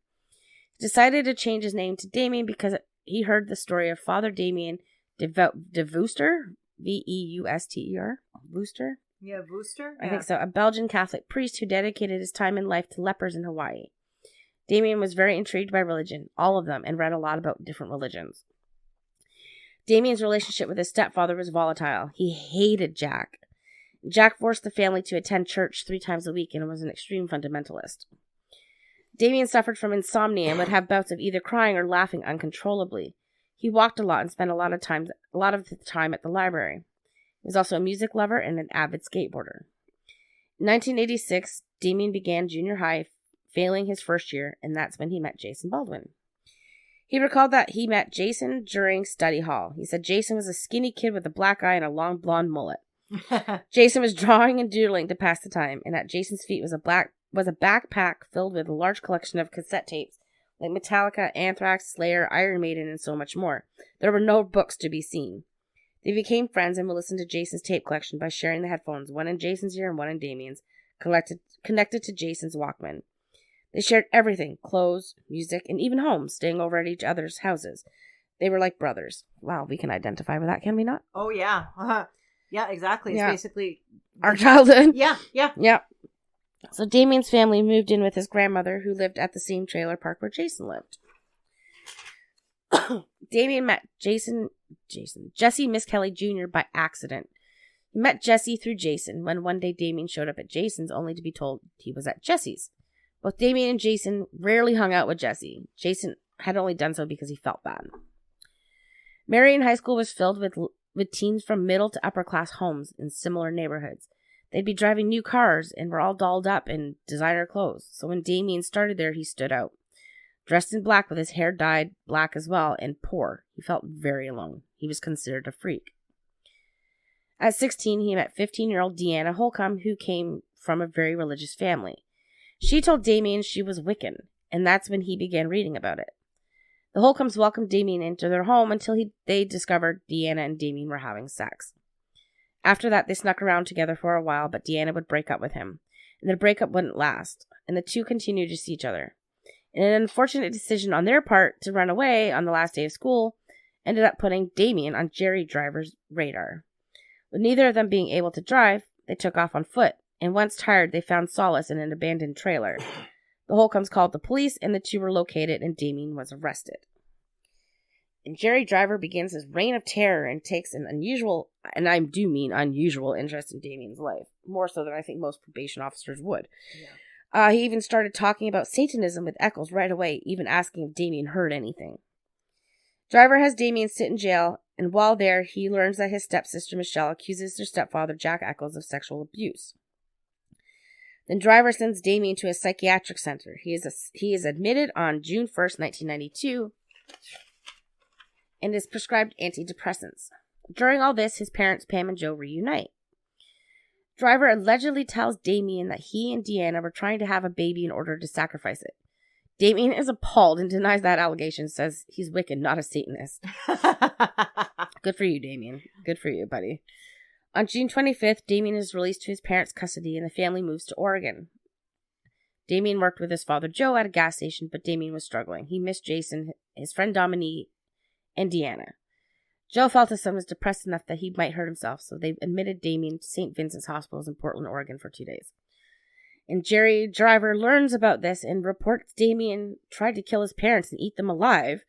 He decided to change his name to Damien because he heard the story of Father Damien de Veuster, Veuster? Veuster? Yeah, Veuster? I think so. A Belgian Catholic priest who dedicated his time and life to lepers in Hawaii. Damien was very intrigued by religion, all of them, and read a lot about different religions. Damien's relationship with his stepfather was volatile. He hated Jack. Jack forced the family to attend church 3 times a week and was an extreme fundamentalist. Damien suffered from insomnia and would have bouts of either crying or laughing uncontrollably. He walked a lot and spent a lot of the time at the library. He was also a music lover and an avid skateboarder. In 1986, Damien began junior high, failing his first year, and that's when he met Jason Baldwin. He recalled that he met Jason during study hall. He said Jason was a skinny kid with a black eye and a long blonde mullet. Jason was drawing and doodling to pass the time, and at Jason's feet was a backpack filled with a large collection of cassette tapes, like Metallica, Anthrax, Slayer, Iron Maiden, and so much more. There were no books to be seen. They became friends and would listen to Jason's tape collection by sharing the headphones, one in Jason's ear and one in Damien's, connected to Jason's Walkman. They shared everything, clothes, music, and even homes, staying over at each other's houses. They were like brothers. Wow, we can identify with that, can we not? Oh, yeah. Yeah, exactly. It's basically our childhood. Yeah. So Damien's family moved in with his grandmother, who lived at the same trailer park where Jason lived. Damien met Jesse Miss Kelly Jr. by accident. He met Jesse through Jason when one day Damien showed up at Jason's only to be told he was at Jesse's. Both Damien and Jason rarely hung out with Jesse. Jason had only done so because he felt bad. Marion High School was filled with teens from middle to upper class homes in similar neighborhoods. They'd be driving new cars and were all dolled up in designer clothes. So when Damien started there, he stood out. Dressed in black with his hair dyed black as well and poor, he felt very alone. He was considered a freak. At 16, he met 15-year-old Deanna Holcomb, who came from a very religious family. She told Damien she was Wiccan, and that's when he began reading about it. The Holcombs welcomed Damien into their home until they discovered Deanna and Damien were having sex. After that, they snuck around together for a while, but Deanna would break up with him, and their breakup wouldn't last, and the two continued to see each other. And an unfortunate decision on their part to run away on the last day of school ended up putting Damien on Jerry Driver's radar. With neither of them being able to drive, they took off on foot, and once tired, they found solace in an abandoned trailer. The Holcombs called the police, and the two were located, and Damien was arrested. And Jerry Driver begins his reign of terror and takes an unusual, and I do mean unusual, interest in Damien's life. More so than I think most probation officers would. Yeah. He even started talking about Satanism with Eccles right away, even asking if Damien heard anything. Driver has Damien sit in jail, and while there, he learns that his stepsister Michelle accuses their stepfather Jack Eccles of sexual abuse. Then Driver sends Damien to a psychiatric center. He is admitted on June 1st, 1992, and is prescribed antidepressants. During all this, his parents, Pam and Joe, reunite. Driver allegedly tells Damien that he and Deanna were trying to have a baby in order to sacrifice it. Damien is appalled and denies that allegation, says he's Wiccan, not a Satanist. Good for you, Damien. Good for you, buddy. On June 25th, Damien is released to his parents' custody and the family moves to Oregon. Damien worked with his father, Joe, at a gas station, but Damien was struggling. He missed Jason, his friend Dominique, and Deanna. Joe felt his son was depressed enough that he might hurt himself, so they admitted Damien to St. Vincent's Hospitals in Portland, Oregon for 2 days. And Jerry Driver learns about this and reports Damien tried to kill his parents and eat them alive.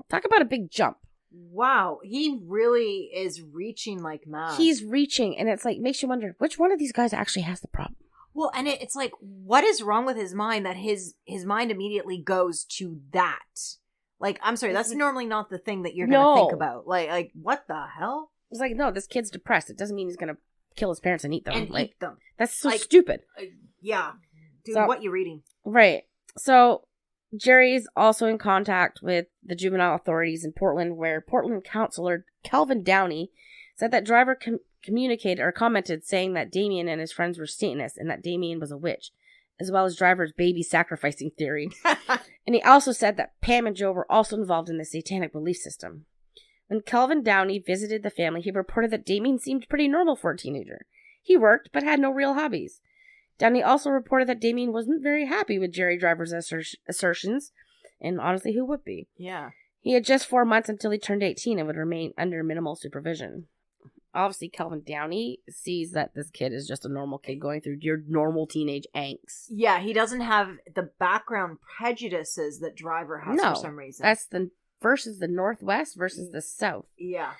Talk about a big jump. Wow, he really is reaching like mad. He's reaching, and it's like, makes you wonder, which one of these guys actually has the problem? Well, and it's like, what is wrong with his mind that his mind immediately goes to that? Like, I'm sorry, that's normally not the thing that you're going to think about. Like, what the hell? It's like, no, this kid's depressed. It doesn't mean he's going to kill his parents and eat them. And like, eat them. That's so stupid. Yeah. Dude, so, what you reading? Right. So, Jerry's also in contact with the juvenile authorities in Portland, where Portland counselor Calvin Downey said that Driver communicated or commented saying that Damien and his friends were Satanists and that Damien was a witch, as well as Driver's baby sacrificing theory. And he also said that Pam and Joe were also involved in the satanic belief system. When Calvin Downey visited the family, he reported that Damien seemed pretty normal for a teenager. He worked, but had no real hobbies. Downey also reported that Damien wasn't very happy with Jerry Driver's assertions, and honestly, who would be? Yeah. He had just 4 months until he turned 18 and would remain under minimal supervision. Obviously, Calvin Downey sees that this kid is just a normal kid going through your normal teenage angst. Yeah, he doesn't have the background prejudices that Driver has for some reason. That's versus the Northwest versus the South. Yeah.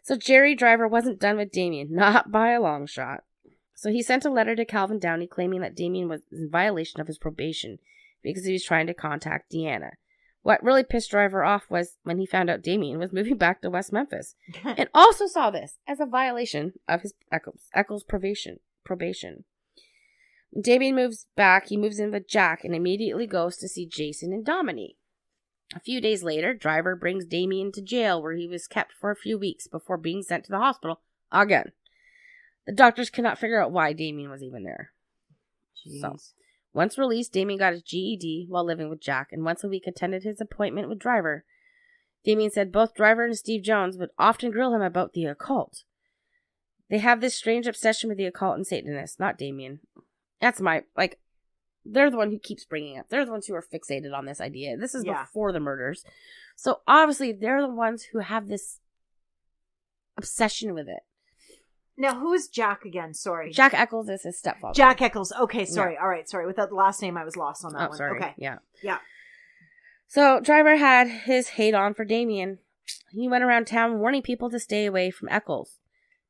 So Jerry Driver wasn't done with Damien, not by a long shot. So he sent a letter to Calvin Downey claiming that Damien was in violation of his probation because he was trying to contact Deanna. What really pissed Driver off was when he found out Damien was moving back to West Memphis and also saw this as a violation of his Eccles probation. When Damien moves back, he moves in with Jack and immediately goes to see Jason and Dominique. A few days later, Driver brings Damien to jail where he was kept for a few weeks before being sent to the hospital again. The doctors cannot figure out why Damien was even there. Jeez. So, once released, Damien got his GED while living with Jack, and once a week attended his appointment with Driver. Damien said both Driver and Steve Jones would often grill him about the occult. They have this strange obsession with the occult and Satanists, not Damien. That's my, they're the one who keeps bringing up. They're the ones who are fixated on this idea. This is Yeah. before the murders. So obviously they're the ones who have this obsession with it. Now, who is Jack again? Sorry. Jack Eccles is his stepfather. Jack Eccles. Okay, sorry. All right, sorry. Without the last name, I was lost on that one. Sorry. Okay. Yeah. Yeah. So Driver had his hate on for Damien. He went around town warning people to stay away from Eccles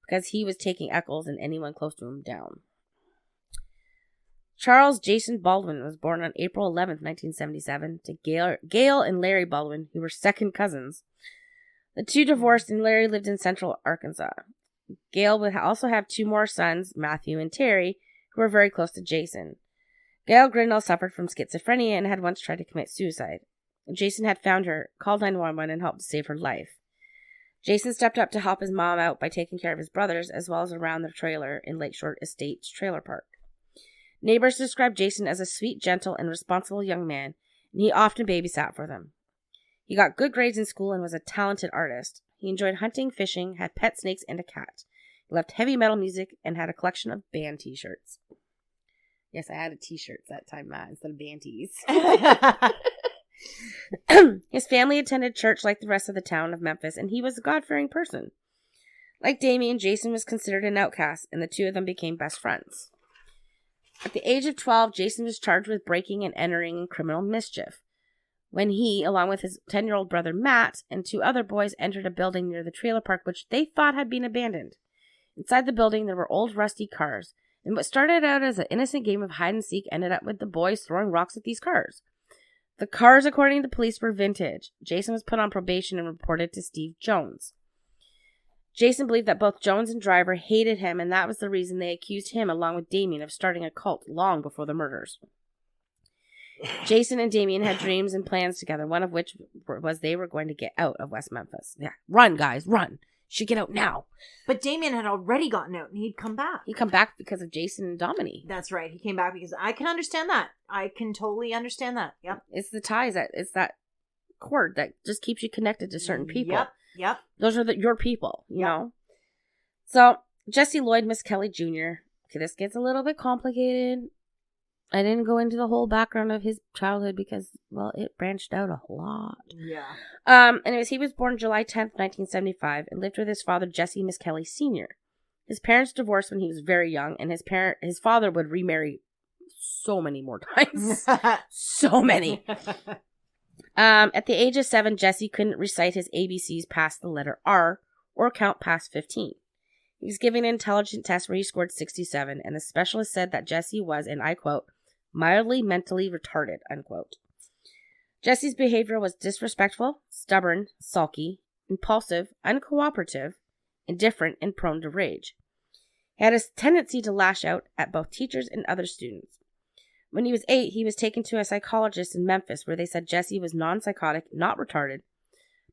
because he was taking Eccles and anyone close to him down. Charles Jason Baldwin was born on April 11th, 1977, to Gail and Larry Baldwin, who were second cousins. The two divorced, and Larry lived in central Arkansas. Gail would also have two more sons, Matthew and Terry, who were very close to Jason. Gail Grindle suffered from schizophrenia and had once tried to commit suicide. Jason had found her, called 911, and helped to save her life. Jason stepped up to help his mom out by taking care of his brothers, as well as around their trailer in Lakeshore Estates Trailer Park. Neighbors described Jason as a sweet, gentle, and responsible young man, and he often babysat for them. He got good grades in school and was a talented artist. He enjoyed hunting, fishing, had pet snakes, and a cat. He loved heavy metal music and had a collection of band t-shirts. Yes, I had a t-shirt that time, Matt, instead of band tees. His family attended church like the rest of the town of Memphis, and he was a God-fearing person. Like Damien, Jason was considered an outcast, and the two of them became best friends. At the age of 12, Jason was charged with breaking and entering in criminal mischief when he, along with his 10-year-old brother Matt and two other boys, entered a building near the trailer park which they thought had been abandoned. Inside the building, there were old rusty cars, and what started out as an innocent game of hide-and-seek ended up with the boys throwing rocks at these cars. The cars, according to the police, were vintage. Jason was put on probation and reported to Steve Jones. Jason believed that both Jones and Driver hated him, and that was the reason they accused him, along with Damien, of starting a cult long before the murders. Jason and Damien had dreams and plans together, one of which was they were going to get out of West Memphis. Yeah, run, guys, run. Should get out now. But Damien had already gotten out, and he'd come back. He'd come back because of Jason and Dominique. That's right. He came back because I can understand that. I can totally understand that. Yep. It's the ties, it's that cord that just keeps you connected to certain people. Yep. Those are your people, you know? So, Jesse Lloyd Miskelly Jr. Okay, this gets a little bit complicated. I didn't go into the whole background of his childhood because, well, it branched out a lot. Yeah. Anyways, he was born July 10th, 1975, and lived with his father, Jesse Miskelly Sr. His parents divorced when he was very young, and his father would remarry so many more times. So many. At the age of 7, Jesse couldn't recite his ABCs past the letter R or count past 15. He was given an intelligence test where he scored 67, and the specialist said that Jesse was, and I quote, mildly mentally retarded, unquote. Jesse's behavior was disrespectful, stubborn, sulky, impulsive, uncooperative, indifferent, and prone to rage. He had a tendency to lash out at both teachers and other students. When he was 8, he was taken to a psychologist in Memphis where they said Jesse was non-psychotic, not retarded,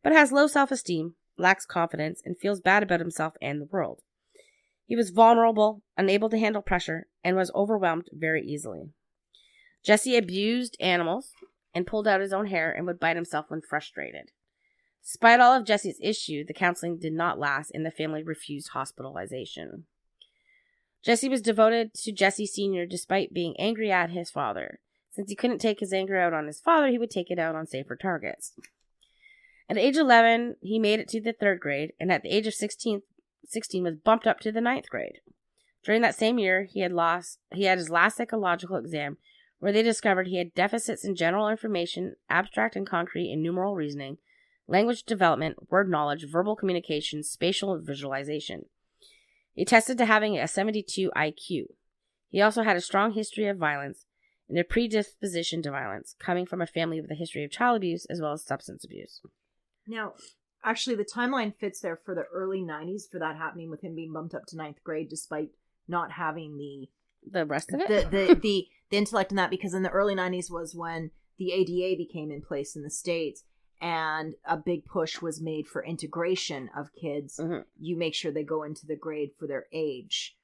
but has low self-esteem, lacks confidence, and feels bad about himself and the world. He was vulnerable, unable to handle pressure, and was overwhelmed very easily. Jesse abused animals and pulled out his own hair and would bite himself when frustrated. Despite all of Jesse's issues, the counseling did not last and the family refused hospitalization. Jesse was devoted to Jesse Sr. despite being angry at his father. Since he couldn't take his anger out on his father, he would take it out on safer targets. At age 11, he made it to the 3rd grade, and at the age of 16 was bumped up to the 9th grade. During that same year, he had his last psychological exam, where they discovered he had deficits in general information, abstract and concrete and numeral reasoning, language development, word knowledge, verbal communication, spatial visualization. He tested to having a 72 IQ. He also had a strong history of violence and a predisposition to violence, coming from a family with a history of child abuse as well as substance abuse. Now, actually, the timeline fits there for the early 90s for that happening with him being bumped up to 9th grade despite not having the rest of it? The intellect in that, because in the early 90s was when the ADA became in place in the States, and a big push was made for integration of kids. Mm-hmm. You make sure they go into the grade for their age.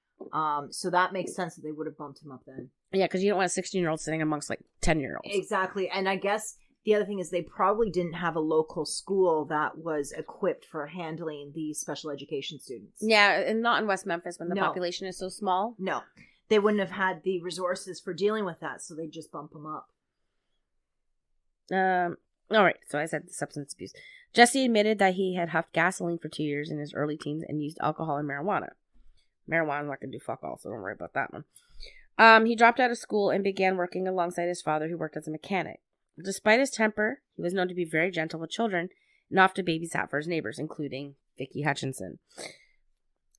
So that makes sense that they would have bumped him up then. Yeah, because you don't want a 16-year-old sitting amongst like 10-year-olds. Exactly. And I guess the other thing is they probably didn't have a local school that was equipped for handling these special education students. Yeah, and not in West Memphis when the population is so small. No. they wouldn't have had the resources for dealing with that, so they just bump him up. All right, so I said substance abuse. Jesse admitted that he had huffed gasoline for 2 years in his early teens and used alcohol and marijuana. Marijuana's not going to do fuck all, so don't worry about that one. He dropped out of school and began working alongside his father, who worked as a mechanic. Despite his temper, he was known to be very gentle with children and often babysat for his neighbors, including Vicky Hutchinson.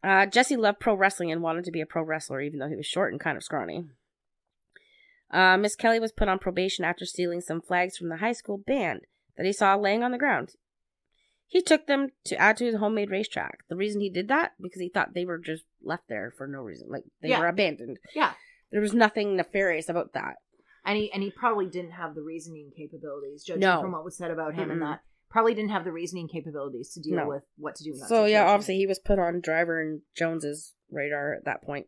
Jesse loved pro wrestling and wanted to be a pro wrestler, even though he was short and kind of scrawny. Miss Kelly was put on probation after stealing some flags from the high school band that he saw laying on the ground. He took them to add to his homemade racetrack. The reason he did that, because he thought they were just left there for no reason. Like, they were abandoned. Yeah. There was nothing nefarious about that. And he probably didn't have the reasoning capabilities, judging from what was said about him and that. Probably didn't have the reasoning capabilities to deal with what to do in that situation. Yeah, obviously he was put on Driver and Jones's radar at that point.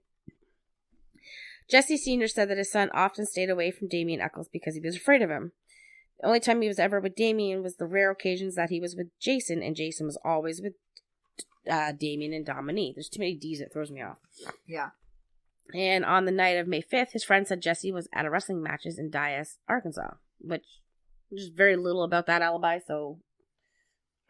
Jesse Sr. said that his son often stayed away from Damien Eccles because he was afraid of him. The only time he was ever with Damien was the rare occasions that he was with Jason, and Jason was always with Damien and Dominique. There's too many D's, it throws me off. Yeah. And on the night of May 5th, his friend said Jesse was at a wrestling matches in Dyess, Arkansas, which there's very little about that alibi, so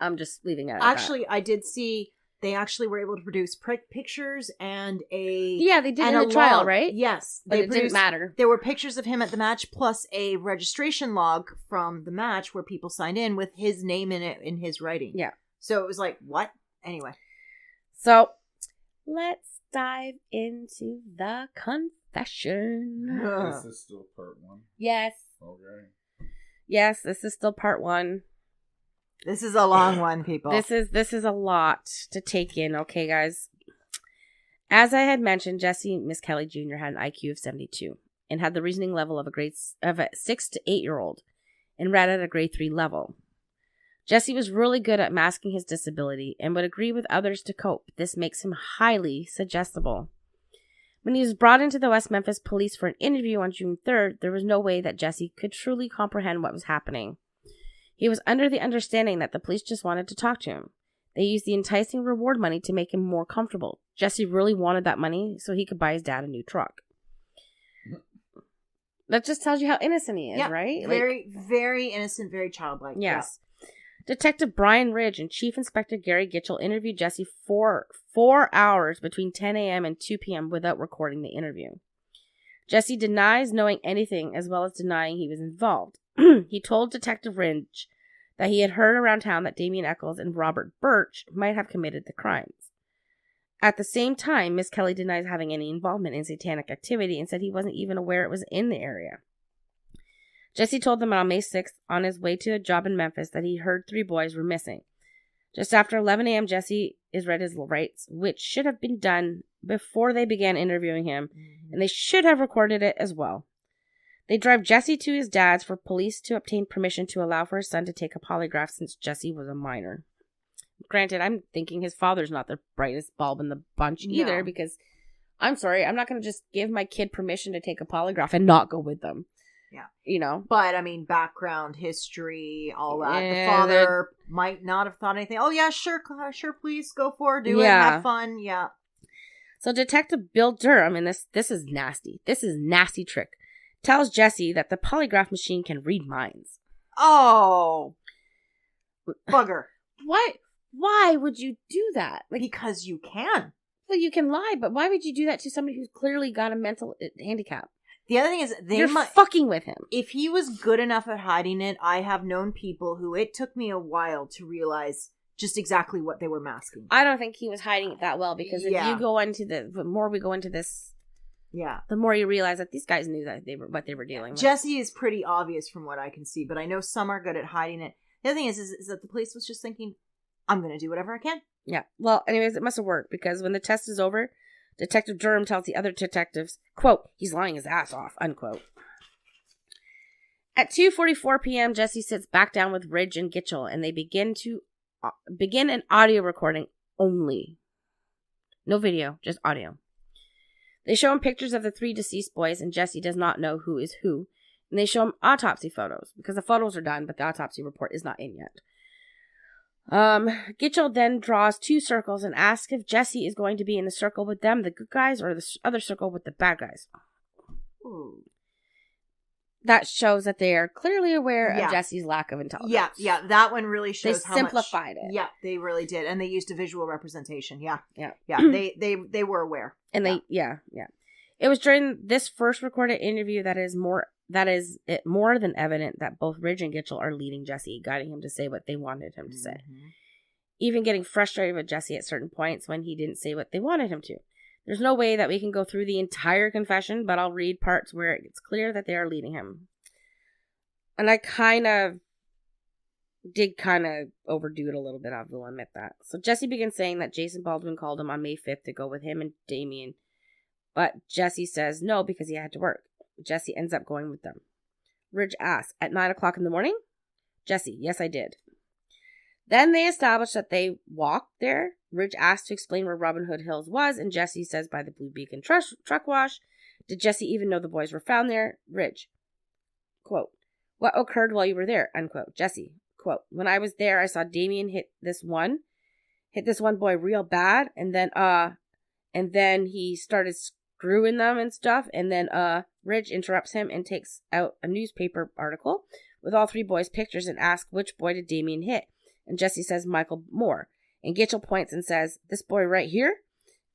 I'm just leaving it at Actually, I did see they actually were able to produce pictures and a... Yeah, they did in the trial, right? Yes. But it didn't matter. There were pictures of him at the match, plus a registration log from the match where people signed in with his name in it in his writing. Yeah. So it was like, what? Anyway. So, let's dive into the confession. This is still part 1? Yes. Okay. Yes, this is still part 1. This is a long one, people. This is a lot to take in, okay, guys? As I had mentioned, Jesse Miss Kelly Jr. had an IQ of 72 and had the reasoning level of a 6 to 8 year old and read at a grade 3 level. Jesse was really good at masking his disability and would agree with others to cope. This makes him highly suggestible. When he was brought into the West Memphis police for an interview on June 3rd, there was no way that Jesse could truly comprehend what was happening. He was under the understanding that the police just wanted to talk to him. They used the enticing reward money to make him more comfortable. Jesse really wanted that money so he could buy his dad a new truck. That just tells you how innocent he is, right? Very, very innocent, very childlike. Yes. Yeah. Detective Brian Ridge and Chief Inspector Gary Gitchell interviewed Jesse for 4 hours between 10 a.m. and 2 p.m. without recording the interview. Jesse denies knowing anything as well as denying he was involved. He told Detective Ridge that he had heard around town that Damien Eccles and Robert Birch might have committed the crimes. At the same time, Miss Kelly denies having any involvement in satanic activity and said he wasn't even aware it was in the area. Jesse told them on May 6th, on his way to a job in Memphis, that he heard 3 boys were missing. Just after 11 a.m., Jesse is read his rights, which should have been done before they began interviewing him, and they should have recorded it as well. They drive Jesse to his dad's for police to obtain permission to allow for his son to take a polygraph since Jesse was a minor. Granted, I'm thinking his father's not the brightest bulb in the bunch either, because, I'm sorry, I'm not going to just give my kid permission to take a polygraph and not go with them. Yeah. You know? But, I mean, background, history, all that. The father might not have thought anything. Oh, yeah, sure, please, go for it, do it, have fun, yeah. So Detective Bill Durham, and this is nasty. This is nasty trick. Tells Jesse that the polygraph machine can read minds. Oh. Bugger. What? Why would you do that? Like, because you can. Well, you can lie, but why would you do that to somebody who's clearly got a mental handicap? The other thing is, you're fucking with him. If he was good enough at hiding it, I have known people who it took me a while to realize just exactly what they were masking. I don't think he was hiding it that well, because if you go into the more we go into this, the more you realize that these guys knew that what they were dealing with. Jesse is pretty obvious from what I can see, but I know some are good at hiding it. The other thing is that the police was just thinking, I'm going to do whatever I can. Yeah. Well, anyways, it must have worked, because when the test is over, Detective Durham tells the other detectives, quote, he's lying his ass off, unquote. At 2:44 p.m., Jesse sits back down with Ridge and Gitchell, and they begin an audio recording only. No video, just audio. They show him pictures of the 3 deceased boys, and Jesse does not know who is who. And they show him autopsy photos, because the photos are done, but the autopsy report is not in yet. Gitchell then draws 2 circles and asks if Jesse is going to be in the circle with them, the good guys, or the other circle with the bad guys. Ooh. That shows that they are clearly aware of Jesse's lack of intelligence. Yeah. That one really shows how simplified it. Yeah, they really did, and they used a visual representation. Yeah. They were aware, and they It was during this first recorded interview that is it more than evident that both Ridge and Gitchell are leading Jesse, guiding him to say what they wanted him to say. Even getting frustrated with Jesse at certain points when he didn't say what they wanted him to. There's no way that we can go through the entire confession, but I'll read parts where it's clear that they are leading him. And I did overdo it a little bit, I will admit that. So Jesse begins saying that Jason Baldwin called him on May 5th to go with him and Damien, but Jesse says no because he had to work. Jesse ends up going with them. Ridge asks, at 9 o'clock in the morning? Jesse, yes, I did. Then they establish that they walked there. Ridge asks to explain where Robin Hood Hills was, and Jesse says by the Blue Beacon truck wash. Did Jesse even know the boys were found there? Ridge, quote, what occurred while you were there? Unquote. Jesse, quote, when I was there, I saw Damien hit this one boy real bad, and then he started screwing them and stuff, and then Ridge interrupts him and takes out a newspaper article with all 3 boys' pictures and asks which boy did Damien hit. And Jesse says Michael Moore. And Gitchell points and says, this boy right here?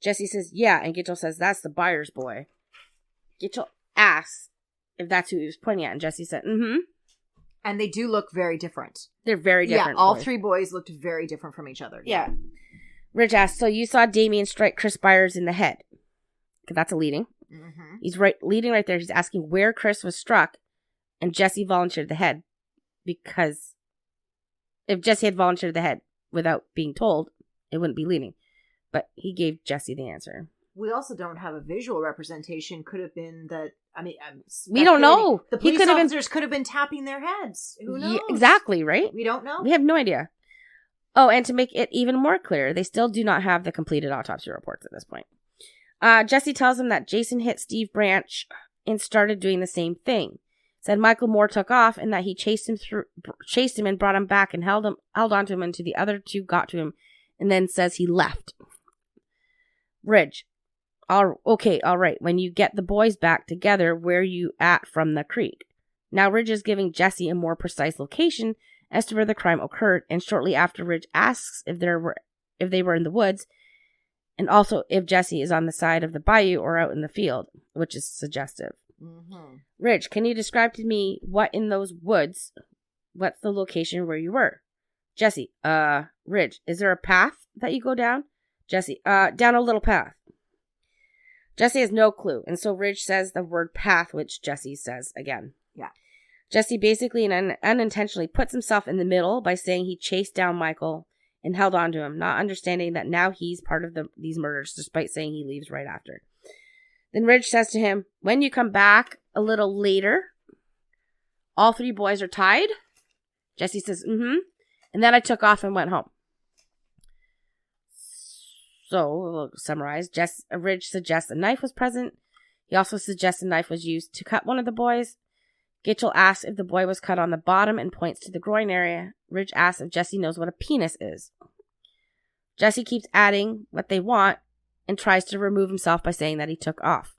Jesse says, yeah. And Gitchell says, that's the Byers boy. Gitchell asks if that's who he was pointing at. And Jesse said, mm-hmm. And they do look very different. They're very different. Yeah, all boys. 3 boys looked very different from each other. Yeah. Ridge asks, so you saw Damien strike Chris Byers in the head? That's a leading. Mm-hmm. He's leading right there. He's asking where Chris was struck. And Jesse volunteered the head. Because if Jesse had volunteered the head without being told, it wouldn't be leading. But he gave Jesse the answer. We also don't have a visual representation. Could have been that, we don't know. The police officers could have been tapping their heads. Who knows? Yeah, exactly, right? We don't know. We have no idea. Oh, and to make it even more clear, they still do not have the completed autopsy reports at this point. Jesse tells him that Jason hit Steve Branch and started doing the same thing. Said Michael Moore took off and that he chased him and brought him back and held on to him until the other 2 got to him, and then says he left. Ridge, all right. When you get the boys back together, where you at from the creek? Now Ridge is giving Jesse a more precise location as to where the crime occurred, and shortly after Ridge asks if they were in the woods, and also if Jesse is on the side of the bayou or out in the field, which is suggestive. Mm-hmm. Ridge, can you describe to me what in those woods, what's the location where you were? Jesse, Ridge, is there a path that you go down? Jesse, down a little path. Jesse has no clue, and so Ridge says the word path, which Jesse says again. Yeah. Jesse basically and unintentionally puts himself in the middle by saying he chased down Michael and held on to him, not understanding that now he's part of these murders, despite saying he leaves right after. Then Ridge says to him, when you come back a little later, all 3 boys are tied? Jesse says, mm-hmm. And then I took off and went home. So, we'll summarize. Ridge suggests a knife was present. He also suggests a knife was used to cut one of the boys. Gitchell asks if the boy was cut on the bottom and points to the groin area. Ridge asks if Jesse knows what a penis is. Jesse keeps adding what they want and tries to remove himself by saying that he took off.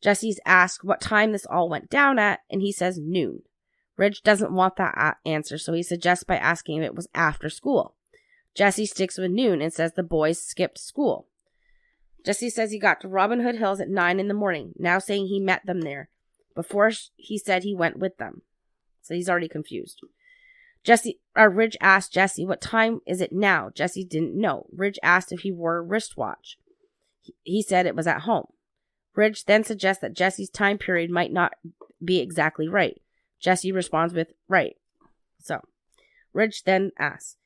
Jesse's asked what time this all went down at, and he says noon. Ridge doesn't want that answer, so he suggests by asking if it was after school. Jesse sticks with noon and says the boys skipped school. Jesse says he got to Robin Hood Hills at 9 in the morning, now saying he met them there. Before he said he went with them. So he's already confused. Ridge asked Jesse, what time is it now? Jesse didn't know. Ridge asked if he wore a wristwatch. He said it was at home. Ridge then suggests that Jesse's time period might not be exactly right. Jesse responds with, right. So, Ridge then asks,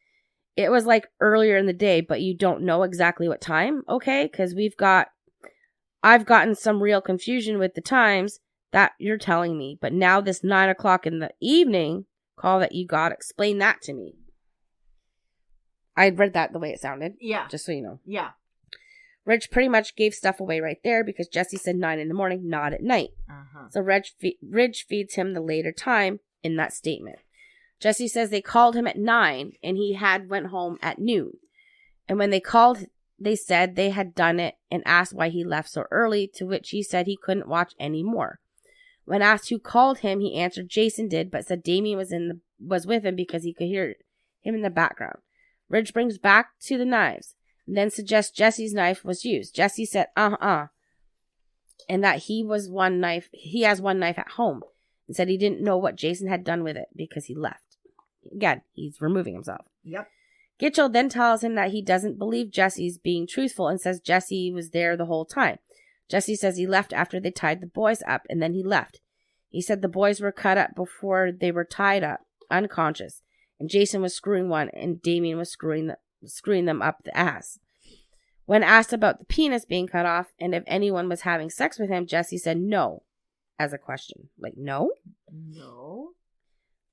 it was like earlier in the day, but you don't know exactly what time? Okay, because I've gotten some real confusion with the times that you're telling me, but now this 9 o'clock in the evening call that you got, explain that to me. I read that the way it sounded. Yeah. Just so you know. Yeah. Ridge pretty much gave stuff away right there because Jesse said 9 in the morning, not at night. Uh-huh. So Ridge feeds him the later time in that statement. Jesse says they called him at 9 and he went home at noon. And when they called, they said they had done it and asked why he left so early, to which he said he couldn't watch anymore. When asked who called him, he answered Jason did, but said Damien was with him because he could hear him in the background. Ridge brings back to the knives and then suggests Jesse's knife was used. Jesse said, and that he has one knife at home, and said he didn't know what Jason had done with it because he left. Again, he's removing himself. Yep. Gitchell then tells him that he doesn't believe Jesse's being truthful and says Jesse was there the whole time. Jesse says he left after they tied the boys up, and then he left. He said the boys were cut up before they were tied up, unconscious, and Jason was screwing one, and Damien was screwing them up the ass. When asked about the penis being cut off and if anyone was having sex with him, Jesse said no, as a question. Like, no? No.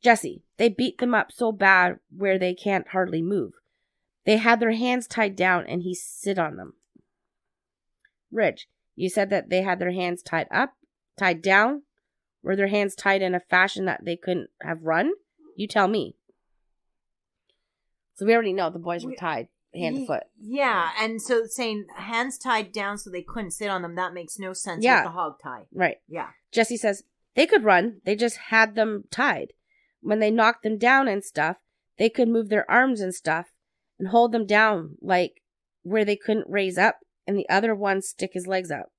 Jesse, they beat them up so bad where they can't hardly move. They had their hands tied down and he sit on them. Ridge, you said that they had their hands tied down? Were their hands tied in a fashion that they couldn't have run? You tell me. So we already know the boys were tied hand to foot. Yeah, and so saying hands tied down so they couldn't sit on them, that makes no sense with the hog tie. Right. Yeah. Jesse says they could run. They just had them tied. When they knocked them down and stuff, they could move their arms and stuff and hold them down, like where they couldn't raise up, and the other one stick his legs out.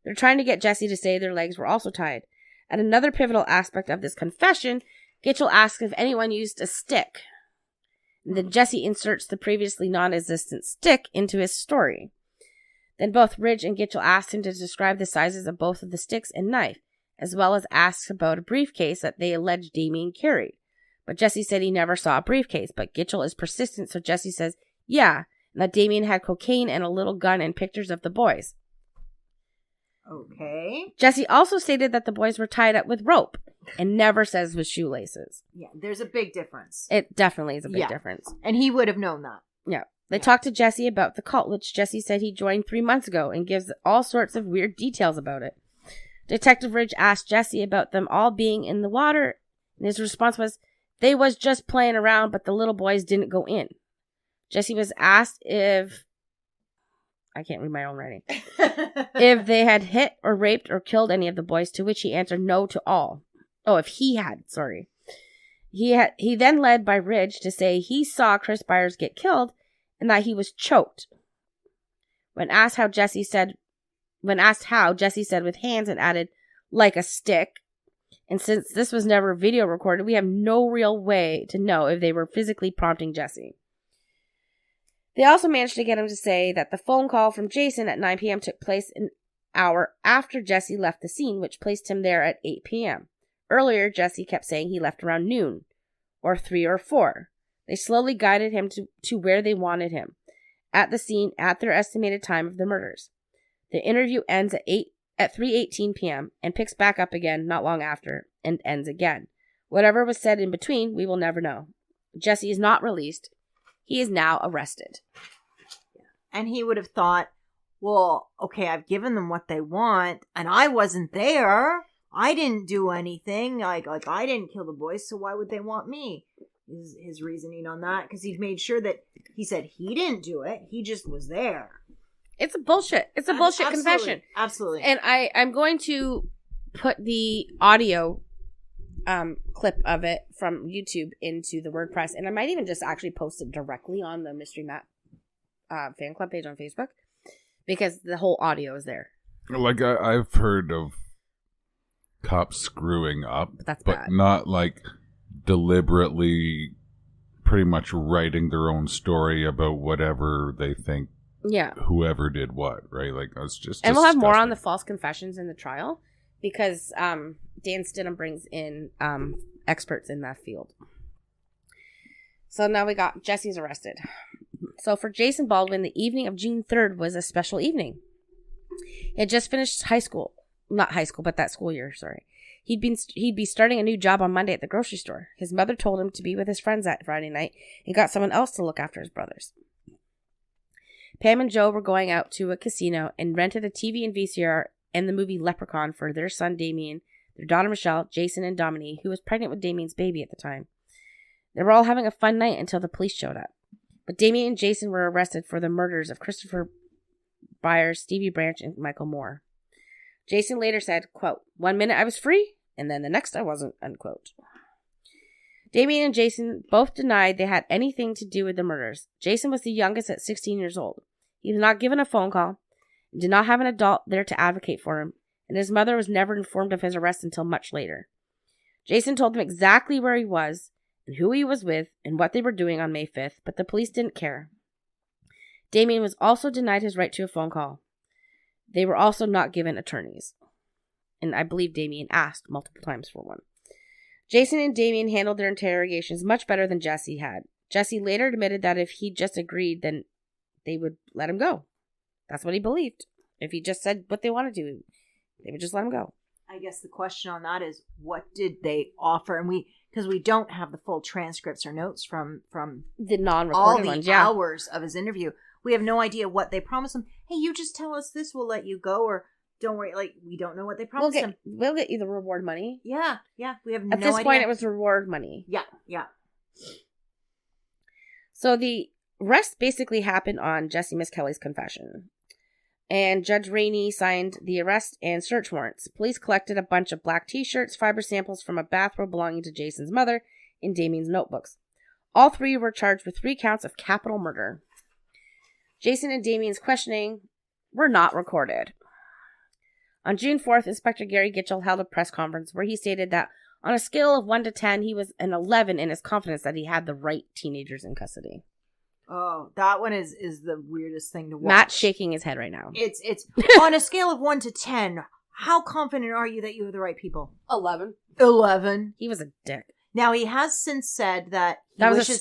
They're trying to get Jesse to say their legs were also tied. At another pivotal aspect of this confession, Gitchell asks if anyone used a stick. And then Jesse inserts the previously non-existent stick into his story. Then both Ridge and Gitchell asked him to describe the sizes of both of the sticks and knife, as well as asks about a briefcase that they alleged Damien carried. But Jesse said he never saw a briefcase, but Gitchell is persistent, so Jesse says, yeah, and that Damien had cocaine and a little gun and pictures of the boys. Okay. Jesse also stated that the boys were tied up with rope, and never says with shoelaces. Yeah, there's a big difference. It definitely is a big difference. And he would have known that. Yeah. They talked to Jesse about the cult, which Jesse said he joined 3 months ago, and gives all sorts of weird details about it. Detective Ridge asked Jesse about them all being in the water, and his response was, they was just playing around, but the little boys didn't go in. Jesse was asked if, I can't read my own writing, if they had hit or raped or killed any of the boys, to which he answered no to all. Oh, if he had, sorry. He then led by Ridge to say he saw Chris Byers get killed and that he was choked. When asked how, Jesse said with hands and added, like a stick. And since this was never video recorded, we have no real way to know if they were physically prompting Jesse. They also managed to get him to say that the phone call from Jason at 9 p.m. took place an hour after Jesse left the scene, which placed him there at 8 p.m. Earlier, Jesse kept saying he left around noon, or 3 or 4. They slowly guided him to where they wanted him, at the scene at their estimated time of the murders. The interview ends at 3:18 p.m. and picks back up again not long after and ends again. Whatever was said in between, we will never know. Jesse is not released. He is now arrested. And he would have thought, well, okay, I've given them what they want, and I wasn't there. I didn't do anything. Like I didn't kill the boys, so why would they want me? Is his reasoning on that? Because he made sure that he said he didn't do it. He just was there. It's a bullshit. It's a bullshit confession. Absolutely. And I'm going to put the audio clip of it from YouTube into the WordPress, and I might even just actually post it directly on the Mystery Matt fan club page on Facebook, because the whole audio is there. Like I've heard of cops screwing up, but bad. Not like deliberately pretty much writing their own story about whatever they think whoever did what, right? Like it's just and we'll have more on the false confessions in the trial, because Dan Stidham brings in experts in that field. So now we got Jesse's arrested. So for Jason Baldwin, the evening of June 3rd was a special evening. He had just finished high school. Not high school, but that school year, sorry. He'd be starting a new job on Monday at the grocery store. His mother told him to be with his friends that Friday night and got someone else to look after his brothers. Pam and Joe were going out to a casino and rented a TV and VCR and the movie Leprechaun for their son Damien, their daughter Michelle, Jason, and Dominique, who was pregnant with Damien's baby at the time. They were all having a fun night until the police showed up. But Damien and Jason were arrested for the murders of Christopher Byers, Stevie Branch, and Michael Moore. Jason later said, quote, "One minute I was free, and then the next I wasn't," unquote. Damien and Jason both denied they had anything to do with the murders. Jason was the youngest at 16 years old. He was not given a phone call, and did not have an adult there to advocate for him, and his mother was never informed of his arrest until much later. Jason told them exactly where he was, and who he was with, and what they were doing on May 5th, but the police didn't care. Damien was also denied his right to a phone call. They were also not given attorneys, and I believe Damien asked multiple times for one. Jason and Damien handled their interrogations much better than Jesse had. Jesse later admitted that if he just agreed, then they would let him go. That's what he believed. If he just said what they wanted to, they would just let him go. I guess the question on that is, what did they offer? And because we don't have the full transcripts or notes from the non-recorded all the ones, hours of his interview. We have no idea what they promised him. Hey, you just tell us this, we'll let you go, or don't worry. Like, we don't know what they promised him. We'll get you the reward money. Yeah. We have no idea. At this point, it was reward money. Yeah. So the arrest basically happened on Jesse Miss Kelly's confession. And Judge Rainey signed the arrest and search warrants. Police collected a bunch of black t-shirts, fiber samples from a bathrobe belonging to Jason's mother, and Damien's notebooks. All three were charged with 3 counts of capital murder. Jason and Damien's questioning were not recorded. On June 4th, Inspector Gary Gitchell held a press conference where he stated that on a scale of 1 to 10, he was an 11 in his confidence that he had the right teenagers in custody. Oh, that one is the weirdest thing to watch. Matt's shaking his head right now. It's on a scale of 1 to 10. How confident are you that you have the right people? 11. 11. He was a dick. Now he has since said that was a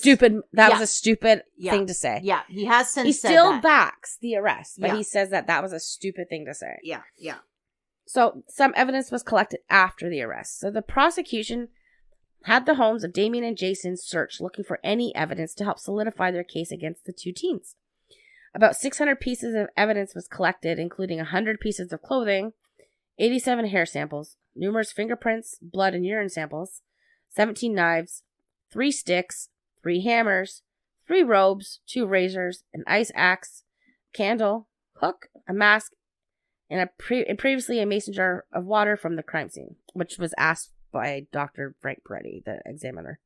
stupid thing to say. Yeah, he has since he said still that. backs the arrest, but Yeah. he says that was a stupid thing to say. Yeah. So some evidence was collected after the arrest. So the prosecution had the homes of Damien and Jason searched, looking for any evidence to help solidify their case against the two teens. About 600 pieces of evidence was collected, including 100 pieces of clothing, 87 hair samples, numerous fingerprints, blood and urine samples, 17 knives, 3 sticks, 3 hammers, 3 robes, 2 razors, an ice axe, candle, hook, a mask, and previously a mason jar of water from the crime scene, which was asked by Dr. Frank Peretti, the examiner.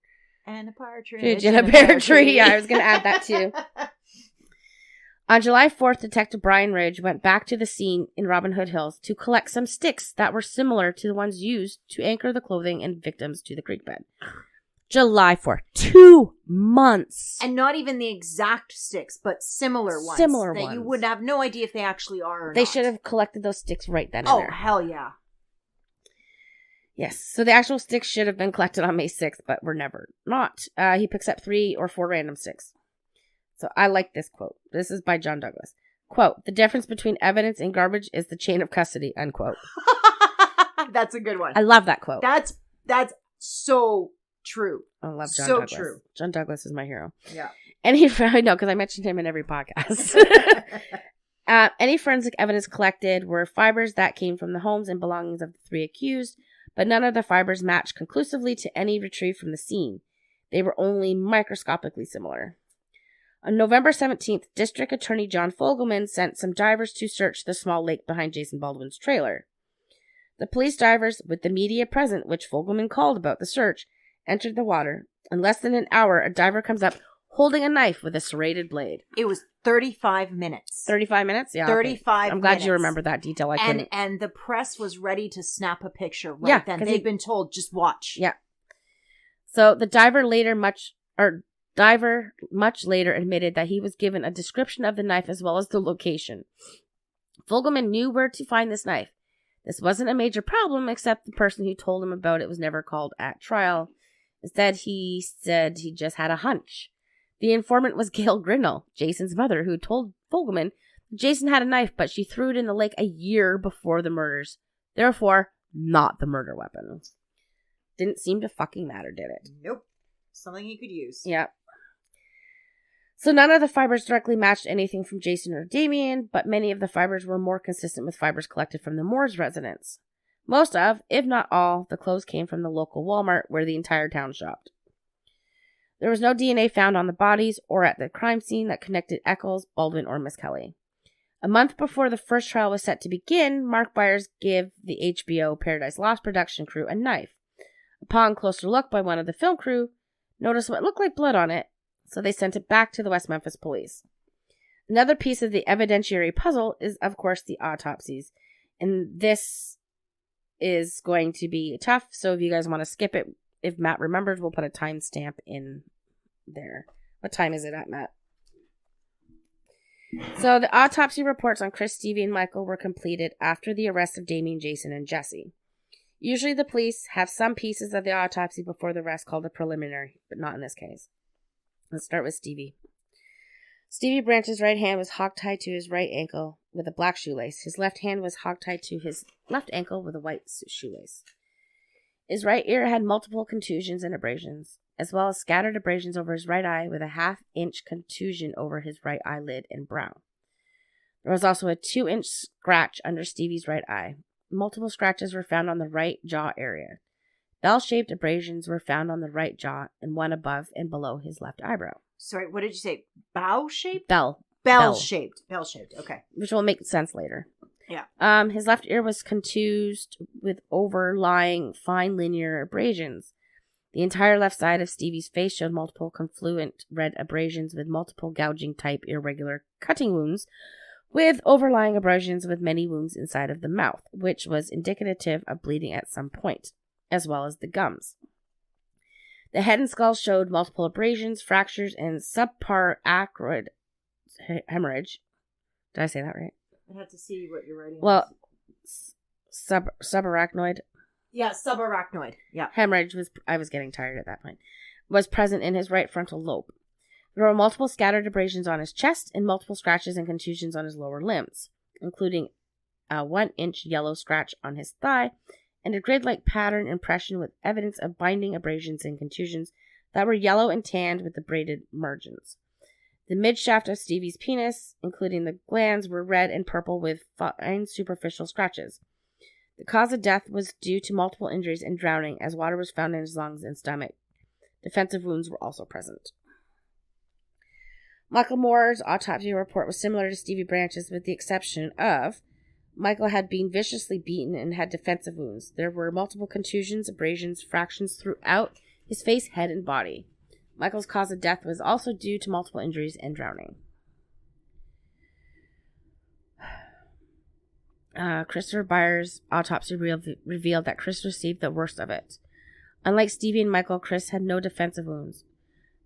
And a partridge in a pear tree. Yeah, I was going to add that too. On July 4th, Detective Brian Ridge went back to the scene in Robin Hood Hills to collect some sticks that were similar to the ones used to anchor the clothing and victims to the creek bed. July 4th. 2 months. And not even the exact sticks, but similar ones. That you would have no idea if they actually are or not. They should have collected those sticks right then and there. Oh, hell yeah. Yes, so the actual sticks should have been collected on May 6th, but were never not. He picks up 3 or 4 random sticks. So I like this quote. This is by John Douglas. Quote, "The difference between evidence and garbage is the chain of custody," unquote. That's a good one. I love that quote. That's so true. I love John Douglas. So true. John Douglas is my hero. Yeah. I know, because I mentioned him in every podcast. Any forensic evidence collected were fibers that came from the homes and belongings of the 3 accused, but none of the fibers matched conclusively to any retrieved from the scene. They were only microscopically similar. On November 17th, District Attorney John Fogelman sent some divers to search the small lake behind Jason Baldwin's trailer. The police divers, with the media present, which Fogelman called about the search, entered the water. In less than an hour, a diver comes up holding a knife with a serrated blade. It was 35 minutes. 35 minutes? Yeah. 35 okay. I'm glad minutes. you remember that detail. And the press was ready to snap a picture right then. They'd been told, just watch. Yeah. So the diver much later admitted that he was given a description of the knife as well as the location. Fogelman knew where to find this knife. This wasn't a major problem, except the person who told him about it was never called at trial. Instead, he said he just had a hunch. The informant was Gail Grinnell, Jason's mother, who told Fogelman Jason had a knife, but she threw it in the lake a year before the murders. Therefore, not the murder weapon. Didn't seem to fucking matter, did it? Nope. Something he could use. Yeah. So none of the fibers directly matched anything from Jason or Damien, but many of the fibers were more consistent with fibers collected from the Moore's residence. Most of, if not all, the clothes came from the local Walmart where the entire town shopped. There was no DNA found on the bodies or at the crime scene that connected Eccles, Baldwin, or Miss Kelly. A month before the first trial was set to begin, Mark Byers gave the HBO Paradise Lost production crew a knife. Upon closer look by one of the film crew, noticed what looked like blood on it, so they sent it back to the West Memphis police. Another piece of the evidentiary puzzle is, of course, the autopsies. And this is going to be tough, so if you guys want to skip it, if Matt remembers, we'll put a timestamp in there. What time is it at, Matt? So the autopsy reports on Chris, Stevie, and Michael were completed after the arrest of Damien, Jason, and Jesse. Usually the police have some pieces of the autopsy before the rest called a preliminary, but not in this case. Let's start with Stevie. Stevie Branch's right hand was hogtied to his right ankle with a black shoelace. His left hand was hogtied to his left ankle with a white shoelace. His right ear had multiple contusions and abrasions, as well as scattered abrasions over his right eye with a half-inch contusion over his right eyelid and brow. There was also a 2-inch scratch under Stevie's right eye. Multiple scratches were found on the right jaw area. Bell-shaped abrasions were found on the right jaw and one above and below his left eyebrow. Sorry, what did you say? Bow-shaped? Bell-shaped. Bell-shaped, okay. Which will make sense later. Yeah. His left ear was contused with overlying fine linear abrasions. The entire left side of Stevie's face showed multiple confluent red abrasions with multiple gouging type irregular cutting wounds with overlying abrasions with many wounds inside of the mouth, which was indicative of bleeding at some point, as well as the gums. The head and skull showed multiple abrasions, fractures, and subarachnoid hemorrhage. Did I say that right? I have to see what you're writing. Well, subarachnoid. Yeah, subarachnoid. Yeah. Hemorrhage I was getting tired at that point, was present in his right frontal lobe. There were multiple scattered abrasions on his chest and multiple scratches and contusions on his lower limbs, including a 1-inch yellow scratch on his thigh and a grid-like pattern impression with evidence of binding abrasions and contusions that were yellow and tanned with the braided margins. The midshaft of Stevie's penis, including the glands, were red and purple with fine superficial scratches. The cause of death was due to multiple injuries and drowning, as water was found in his lungs and stomach. Defensive wounds were also present. Michael Moore's autopsy report was similar to Stevie Branch's, with the exception of Michael had been viciously beaten and had defensive wounds. There were multiple contusions, abrasions, fractures throughout his face, head, and body. Michael's cause of death was also due to multiple injuries and drowning. Christopher Byers' autopsy revealed that Chris received the worst of it. Unlike Stevie and Michael, Chris had no defensive wounds.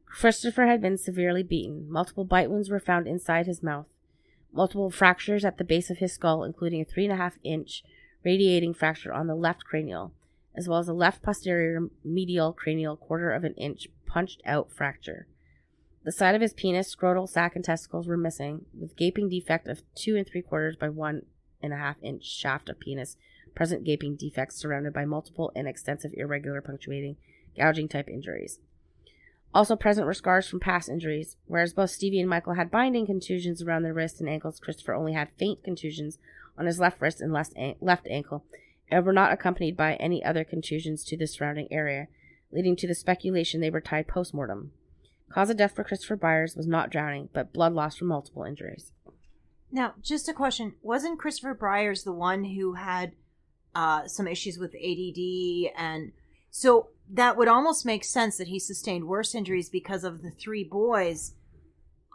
Christopher had been severely beaten. Multiple bite wounds were found inside his mouth. Multiple fractures at the base of his skull, including a 3.5-inch radiating fracture on the left cranial, as well as a left posterior medial cranial 1/4 of an inch punched out fracture. The side of his penis, scrotal sac, and testicles were missing, with gaping defect of 2 3/4 by 1.5-inch shaft of penis, present gaping defects surrounded by multiple and extensive irregular punctuating, gouging type injuries. Also present were scars from past injuries. Whereas both Stevie and Michael had binding contusions around their wrists and ankles, Christopher only had faint contusions on his left wrist and left ankle, and were not accompanied by any other contusions to the surrounding area, leading to the speculation they were tied post-mortem. Cause of death for Christopher Byers was not drowning, but blood loss from multiple injuries. Now, just a question. Wasn't Christopher Byers the one who had some issues with ADD? And so that would almost make sense that he sustained worse injuries because of the 3 boys.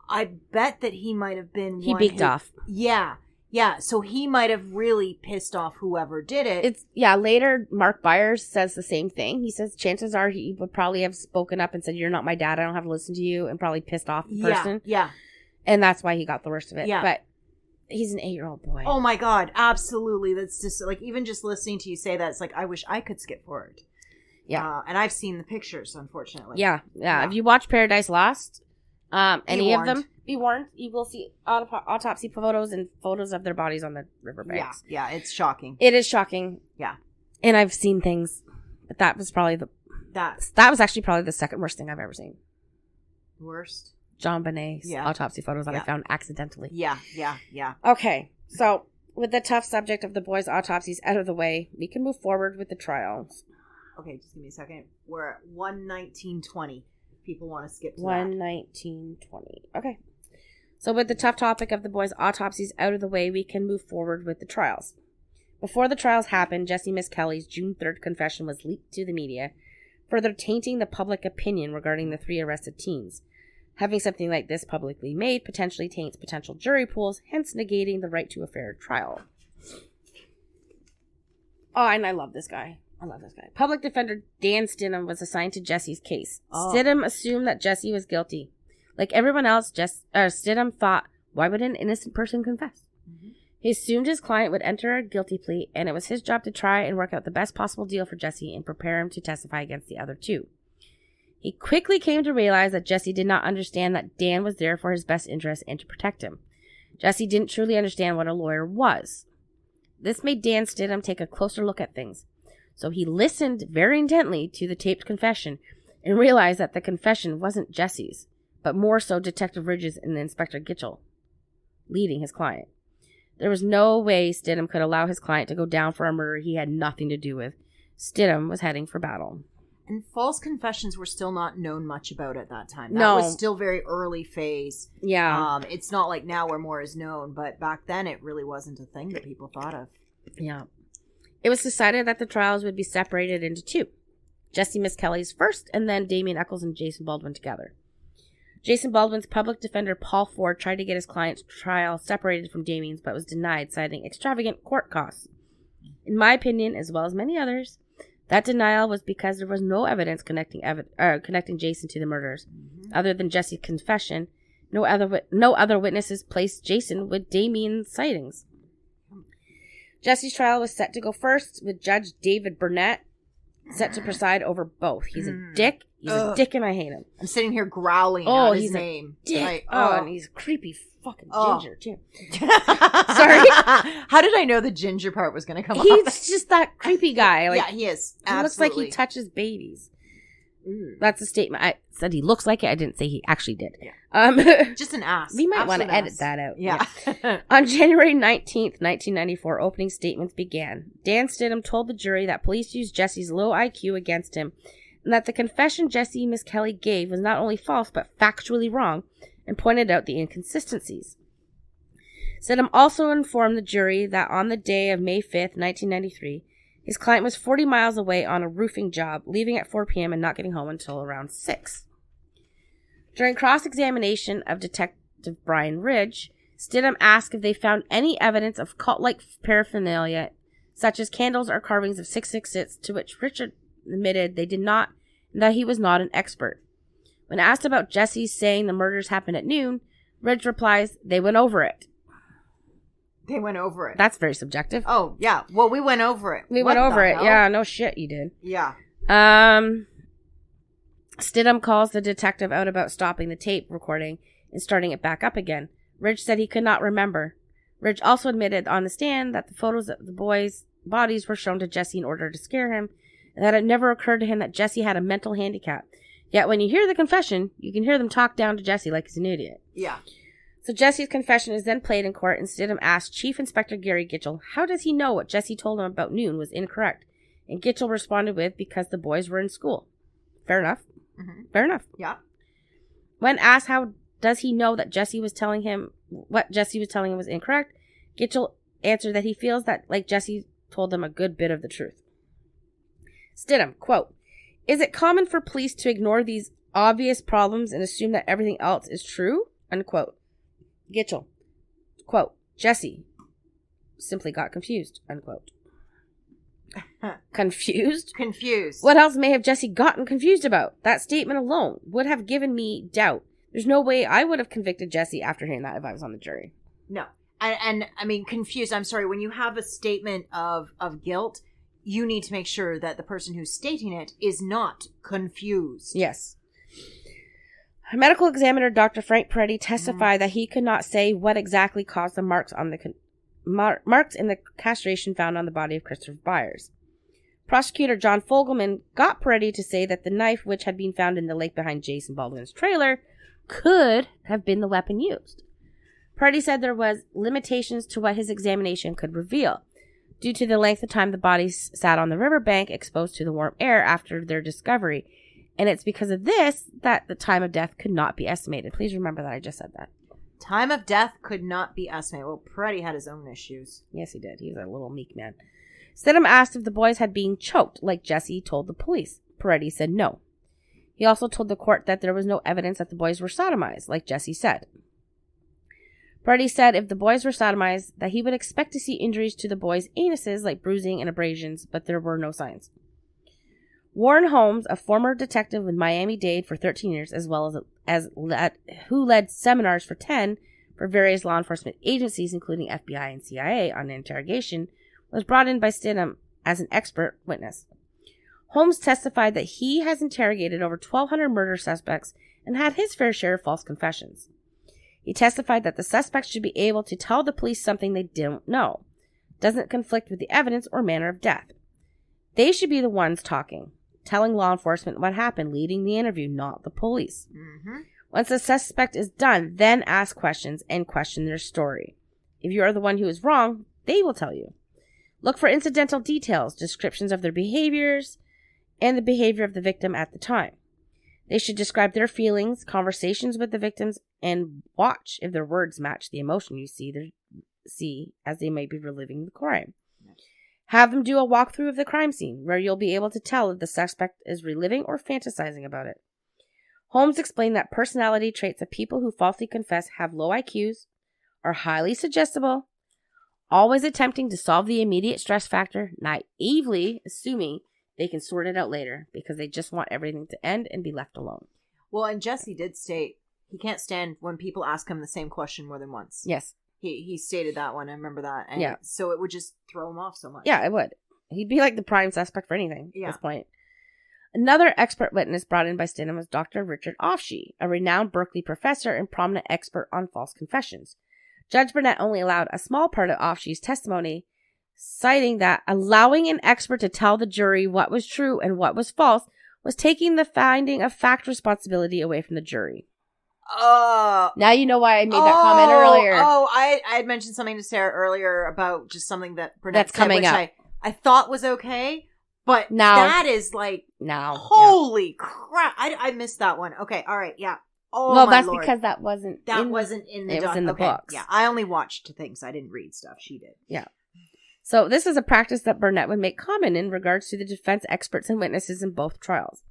I bet that he might have been He beaked off. Yeah. Yeah, so he might have really pissed off whoever did it. Later, Mark Byers says the same thing. He says chances are he would probably have spoken up and said, "You're not my dad, I don't have to listen to you," and probably pissed off the person. Yeah. And that's why he got the worst of it. Yeah. But he's an 8-year-old boy. Oh my God, absolutely. That's just, like, even just listening to you say that, it's like, I wish I could skip forward. Yeah. And I've seen the pictures, unfortunately. Yeah. If you watch Paradise Lost, any of them, be warned, you will see autopsy photos and photos of their bodies on the riverbanks. Yeah, it's shocking. It is shocking. Yeah. And I've seen things, but that was probably that was actually probably the second worst thing I've ever seen. Worst? John Bonet's autopsy photos that I found accidentally. Yeah. Okay, so With the tough subject of the boys' autopsies out of the way, we can move forward with the trials. Okay, just give me a second. We're at 1:19:20. People want to skip to 1:19:20. Okay. So with the tough topic of the boys' autopsies out of the way, we can move forward with the trials. Before the trials happened, Jesse Miskelly's June 3rd confession was leaked to the media, further tainting the public opinion regarding the 3 arrested teens. Having something like this publicly made potentially taints potential jury pools, hence negating the right to a fair trial. Oh, and I love this guy. Public defender Dan Stidham was assigned to Jesse's case. Stidham assumed that Jesse was guilty. Like everyone else, Stidham thought, why would an innocent person confess? Mm-hmm. He assumed his client would enter a guilty plea, and it was his job to try and work out the best possible deal for Jesse and prepare him to testify against the other 2. He quickly came to realize that Jesse did not understand that Dan was there for his best interest and to protect him. Jesse didn't truly understand what a lawyer was. This made Dan Stidham take a closer look at things. So he listened very intently to the taped confession and realized that the confession wasn't Jesse's, but more so Detective Ridge's and Inspector Gitchell leading his client. There was no way Stidham could allow his client to go down for a murder he had nothing to do with. Stidham was heading for battle. And false confessions were still not known much about at that time. That No. was still very early phase. Yeah. It's not like now where more is known, but back then it really wasn't a thing that people thought of. Yeah. It was decided that the trials would be separated into 2. Jesse Miskelly's first, and then Damien Eccles and Jason Baldwin together. Jason Baldwin's public defender, Paul Ford, tried to get his client's trial separated from Damien's, but was denied, citing extravagant court costs. In my opinion, as well as many others, that denial was because there was no evidence connecting Jason to the murders. Mm-hmm. Other than Jesse's confession, no other witnesses placed Jason with Damien's sightings. Jesse's trial was set to go first, with Judge David Burnett set to preside over both. He's a dick. He's a dick, and I hate him. I'm sitting here growling at his name. Dick. And he's a creepy fucking ginger, too. Sorry. How did I know the ginger part was going to come up? He's just that creepy guy. Like, yeah, he is. Absolutely. He looks like he touches babies. That's a statement. I said he looks like it. I didn't say he actually did. Yeah. Just an ass. We might want to edit that out. Yeah. On January 19th, 1994, opening statements began. Dan Stidham told the jury that police used Jesse's low IQ against him, and that the confession Jesse Miskelly gave was not only false, but factually wrong, and pointed out the inconsistencies. Stidham also informed the jury that on the day of May 5th, 1993, his client was 40 miles away on a roofing job, leaving at 4 p.m. and not getting home until around 6. During cross-examination of Detective Brian Ridge, Stidham asked if they found any evidence of cult-like paraphernalia, such as candles or carvings of 666, to which Richard admitted they did not, and that he was not an expert. When asked about Jesse saying the murders happened at noon, Ridge replies, they went over it. They went over it. That's very subjective. Oh, yeah. Well, we went over it. We went over it. Yeah, no shit, you did. Yeah. Stidham calls the detective out about stopping the tape recording and starting it back up again. Ridge said he could not remember. Ridge also admitted on the stand that the photos of the boys' bodies were shown to Jesse in order to scare him, and that it never occurred to him that Jesse had a mental handicap. Yet when you hear the confession, you can hear them talk down to Jesse like he's an idiot. Yeah. So Jesse's confession is then played in court, and Stidham asked Chief Inspector Gary Gitchell, how does he know what Jesse told him about noon was incorrect? And Gitchell responded with, because the boys were in school. Fair enough. Mm-hmm. Fair enough. Yeah. When asked how does he know that Jesse was telling him what Jesse was telling him was incorrect, Gitchell answered that he feels that like Jesse told them a good bit of the truth. Stidham, quote, is it common for police to ignore these obvious problems and assume that everything else is true? Unquote. Gitchell, quote, Jesse simply got confused, unquote. Confused? Confused. What else may have Jesse gotten confused about? That statement alone would have given me doubt. There's no way I would have convicted Jesse after hearing that if I was on the jury. No. And I mean, confused, I'm sorry, when you have a statement of guilt, you need to make sure that the person who's stating it is not confused. Yes. Medical examiner Dr. Frank Peretti testified that he could not say what exactly caused the marks on the marks in the castration found on the body of Christopher Byers. Prosecutor John Fogelman got Peretti to say that the knife which had been found in the lake behind Jason Baldwin's trailer could have been the weapon used. Peretti said there was limitations to what his examination could reveal, due to the length of time the bodies sat on the riverbank exposed to the warm air after their discovery. And it's because of this that the time of death could not be estimated. Please remember that I just said that. Time of death could not be estimated. Well, Peretti had his own issues. Yes, he did. He was a little meek man. Stidham asked if the boys had been choked, like Jesse told the police. Peretti said no. He also told the court that there was no evidence that the boys were sodomized, like Jesse said. Peretti said if the boys were sodomized, that he would expect to see injuries to the boys' anuses, like bruising and abrasions, but there were no signs. Warren Holmes, a former detective with Miami-Dade for 13 years, as well as who led seminars for 10 for various law enforcement agencies, including FBI and CIA, on interrogation, was brought in by Stidham as an expert witness. Holmes testified that he has interrogated over 1,200 murder suspects and had his fair share of false confessions. He testified that the suspects should be able to tell the police something they don't know, doesn't conflict with the evidence or manner of death. They should be the ones talking, telling law enforcement what happened, leading the interview, not the police. Mm-hmm. Once the suspect is done, then ask questions and question their story. If you are the one who is wrong, they will tell you. Look for incidental details, descriptions of their behaviors, and the behavior of the victim at the time. They should describe their feelings, conversations with the victims, and watch if their words match the emotion you see as they may be reliving the crime. Have them do a walkthrough of the crime scene, where you'll be able to tell if the suspect is reliving or fantasizing about it. Holmes explained that personality traits of people who falsely confess have low IQs, are highly suggestible, always attempting to solve the immediate stress factor, naively assuming they can sort it out later because they just want everything to end and be left alone. Well, and Jesse did state he can't stand when people ask him the same question more than once. Yes. He stated that one. I remember that. And yeah. So it would just throw him off so much. Yeah, it would. He'd be like the prime suspect for anything at this point. Another expert witness brought in by Stidham was Dr. Richard Offshee, a renowned Berkeley professor and prominent expert on false confessions. Judge Burnett only allowed a small part of Offshee's testimony, citing that allowing an expert to tell the jury what was true and what was false was taking the finding of fact responsibility away from the jury. Now you know why I made that comment earlier. I had mentioned something to Sarah earlier about just something that Burnett that's coming said, up. I thought was okay, but now, that is like, now, holy crap. I missed that one. Okay, all right, yeah. Oh, well, my that's Lord. Because that wasn't in the it was in the books. Yeah, I only watched things. I didn't read stuff. She did. Yeah. So this is a practice that Burnett would make common in regards to the defense experts and witnesses in both trials.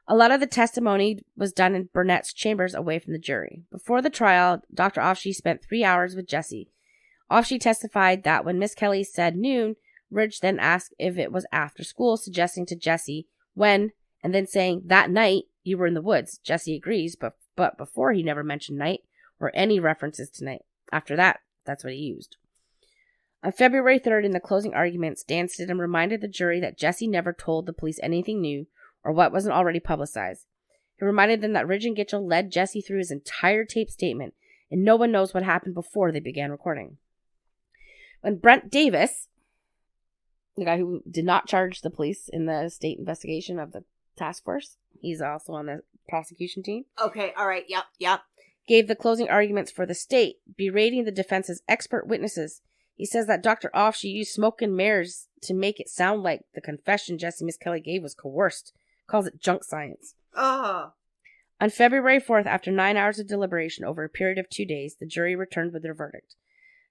A lot of the testimony was done in Burnett's chambers away from the jury. Before the trial, Dr. Offshee spent 3 hours with Jesse. Offshee testified that when Miss Kelly said noon, Ridge then asked if it was after school, suggesting to Jesse when, and then saying, that night you were in the woods. Jesse agrees, but before he never mentioned night or any references to night. After that, that's what he used. On February 3rd, in the closing arguments, Dan Stidham reminded the jury that Jesse never told the police anything new or what wasn't already publicized. He reminded them that Ridge and Gitchell led Jesse through his entire tape statement, and no one knows what happened before they began recording. When Brent Davis, the guy who did not charge the police in the state investigation of the task force, he's also on the prosecution team. Okay, all right, yep. Gave the closing arguments for the state, berating the defense's expert witnesses. He says that Dr. Offshee used smoke and mirrors to make it sound like the confession Jesse Miss Kelly gave was coerced. Calls it junk science. On February 4th, after 9 hours of deliberation over a period of 2 days, the jury returned with their verdict.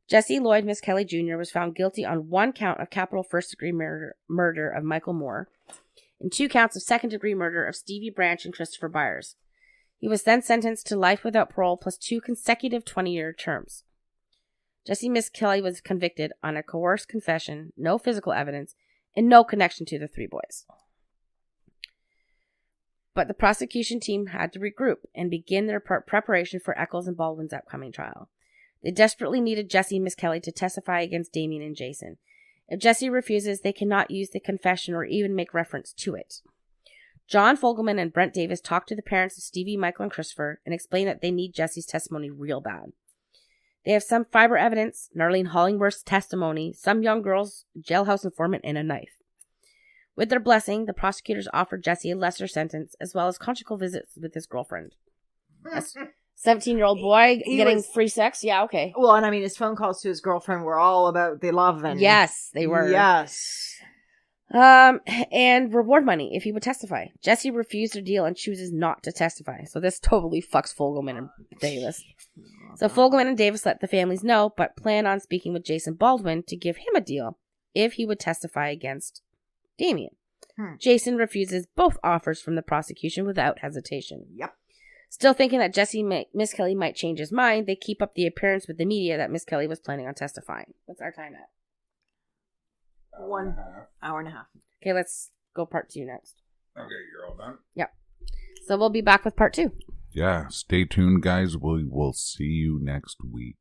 Jesse Lloyd Miss Kelly Jr. was found guilty on 1 count of capital first-degree murder of Michael Moore and 2 counts of second-degree murder of Stevie Branch and Christopher Byers. He was then sentenced to life without parole plus 2 consecutive 20-year terms. Jesse Miss Kelly was convicted on a coerced confession, no physical evidence, and no connection to the 3 boys. But the prosecution team had to regroup and begin their preparation for Eccles and Baldwin's upcoming trial. They desperately needed Jesse Miss Kelly to testify against Damien and Jason. If Jesse refuses, they cannot use the confession or even make reference to it. John Fogelman and Brent Davis talked to the parents of Stevie, Michael, and Christopher and explained that they need Jesse's testimony real bad. They have some fiber evidence, Narlene Hollingworth's testimony, some young girl's jailhouse informant, and a knife. With their blessing, the prosecutors offered Jesse a lesser sentence, as well as conjugal visits with his girlfriend. 17-year-old boy He getting was- free sex? Yeah, okay. Well, and I mean, his phone calls to his girlfriend were all about the love and Yes, they were. Yes. And reward money if he would testify. Jesse refused the deal and chooses not to testify. So this totally fucks Fogelman and Davis. So Fogelman and Davis let the families know, but plan on speaking with Jason Baldwin to give him a deal if he would testify against Damien. Jason refuses both offers from the prosecution without hesitation. Yep. Still thinking that Miss Kelly might change his mind, they keep up the appearance with the media that Miss Kelly was planning on testifying. What's our time at? 1 hour and a half. Okay, let's go part 2 next. Okay, you're all done? Yep. So we'll be back with part 2. Yeah, stay tuned, guys. We will see you next week.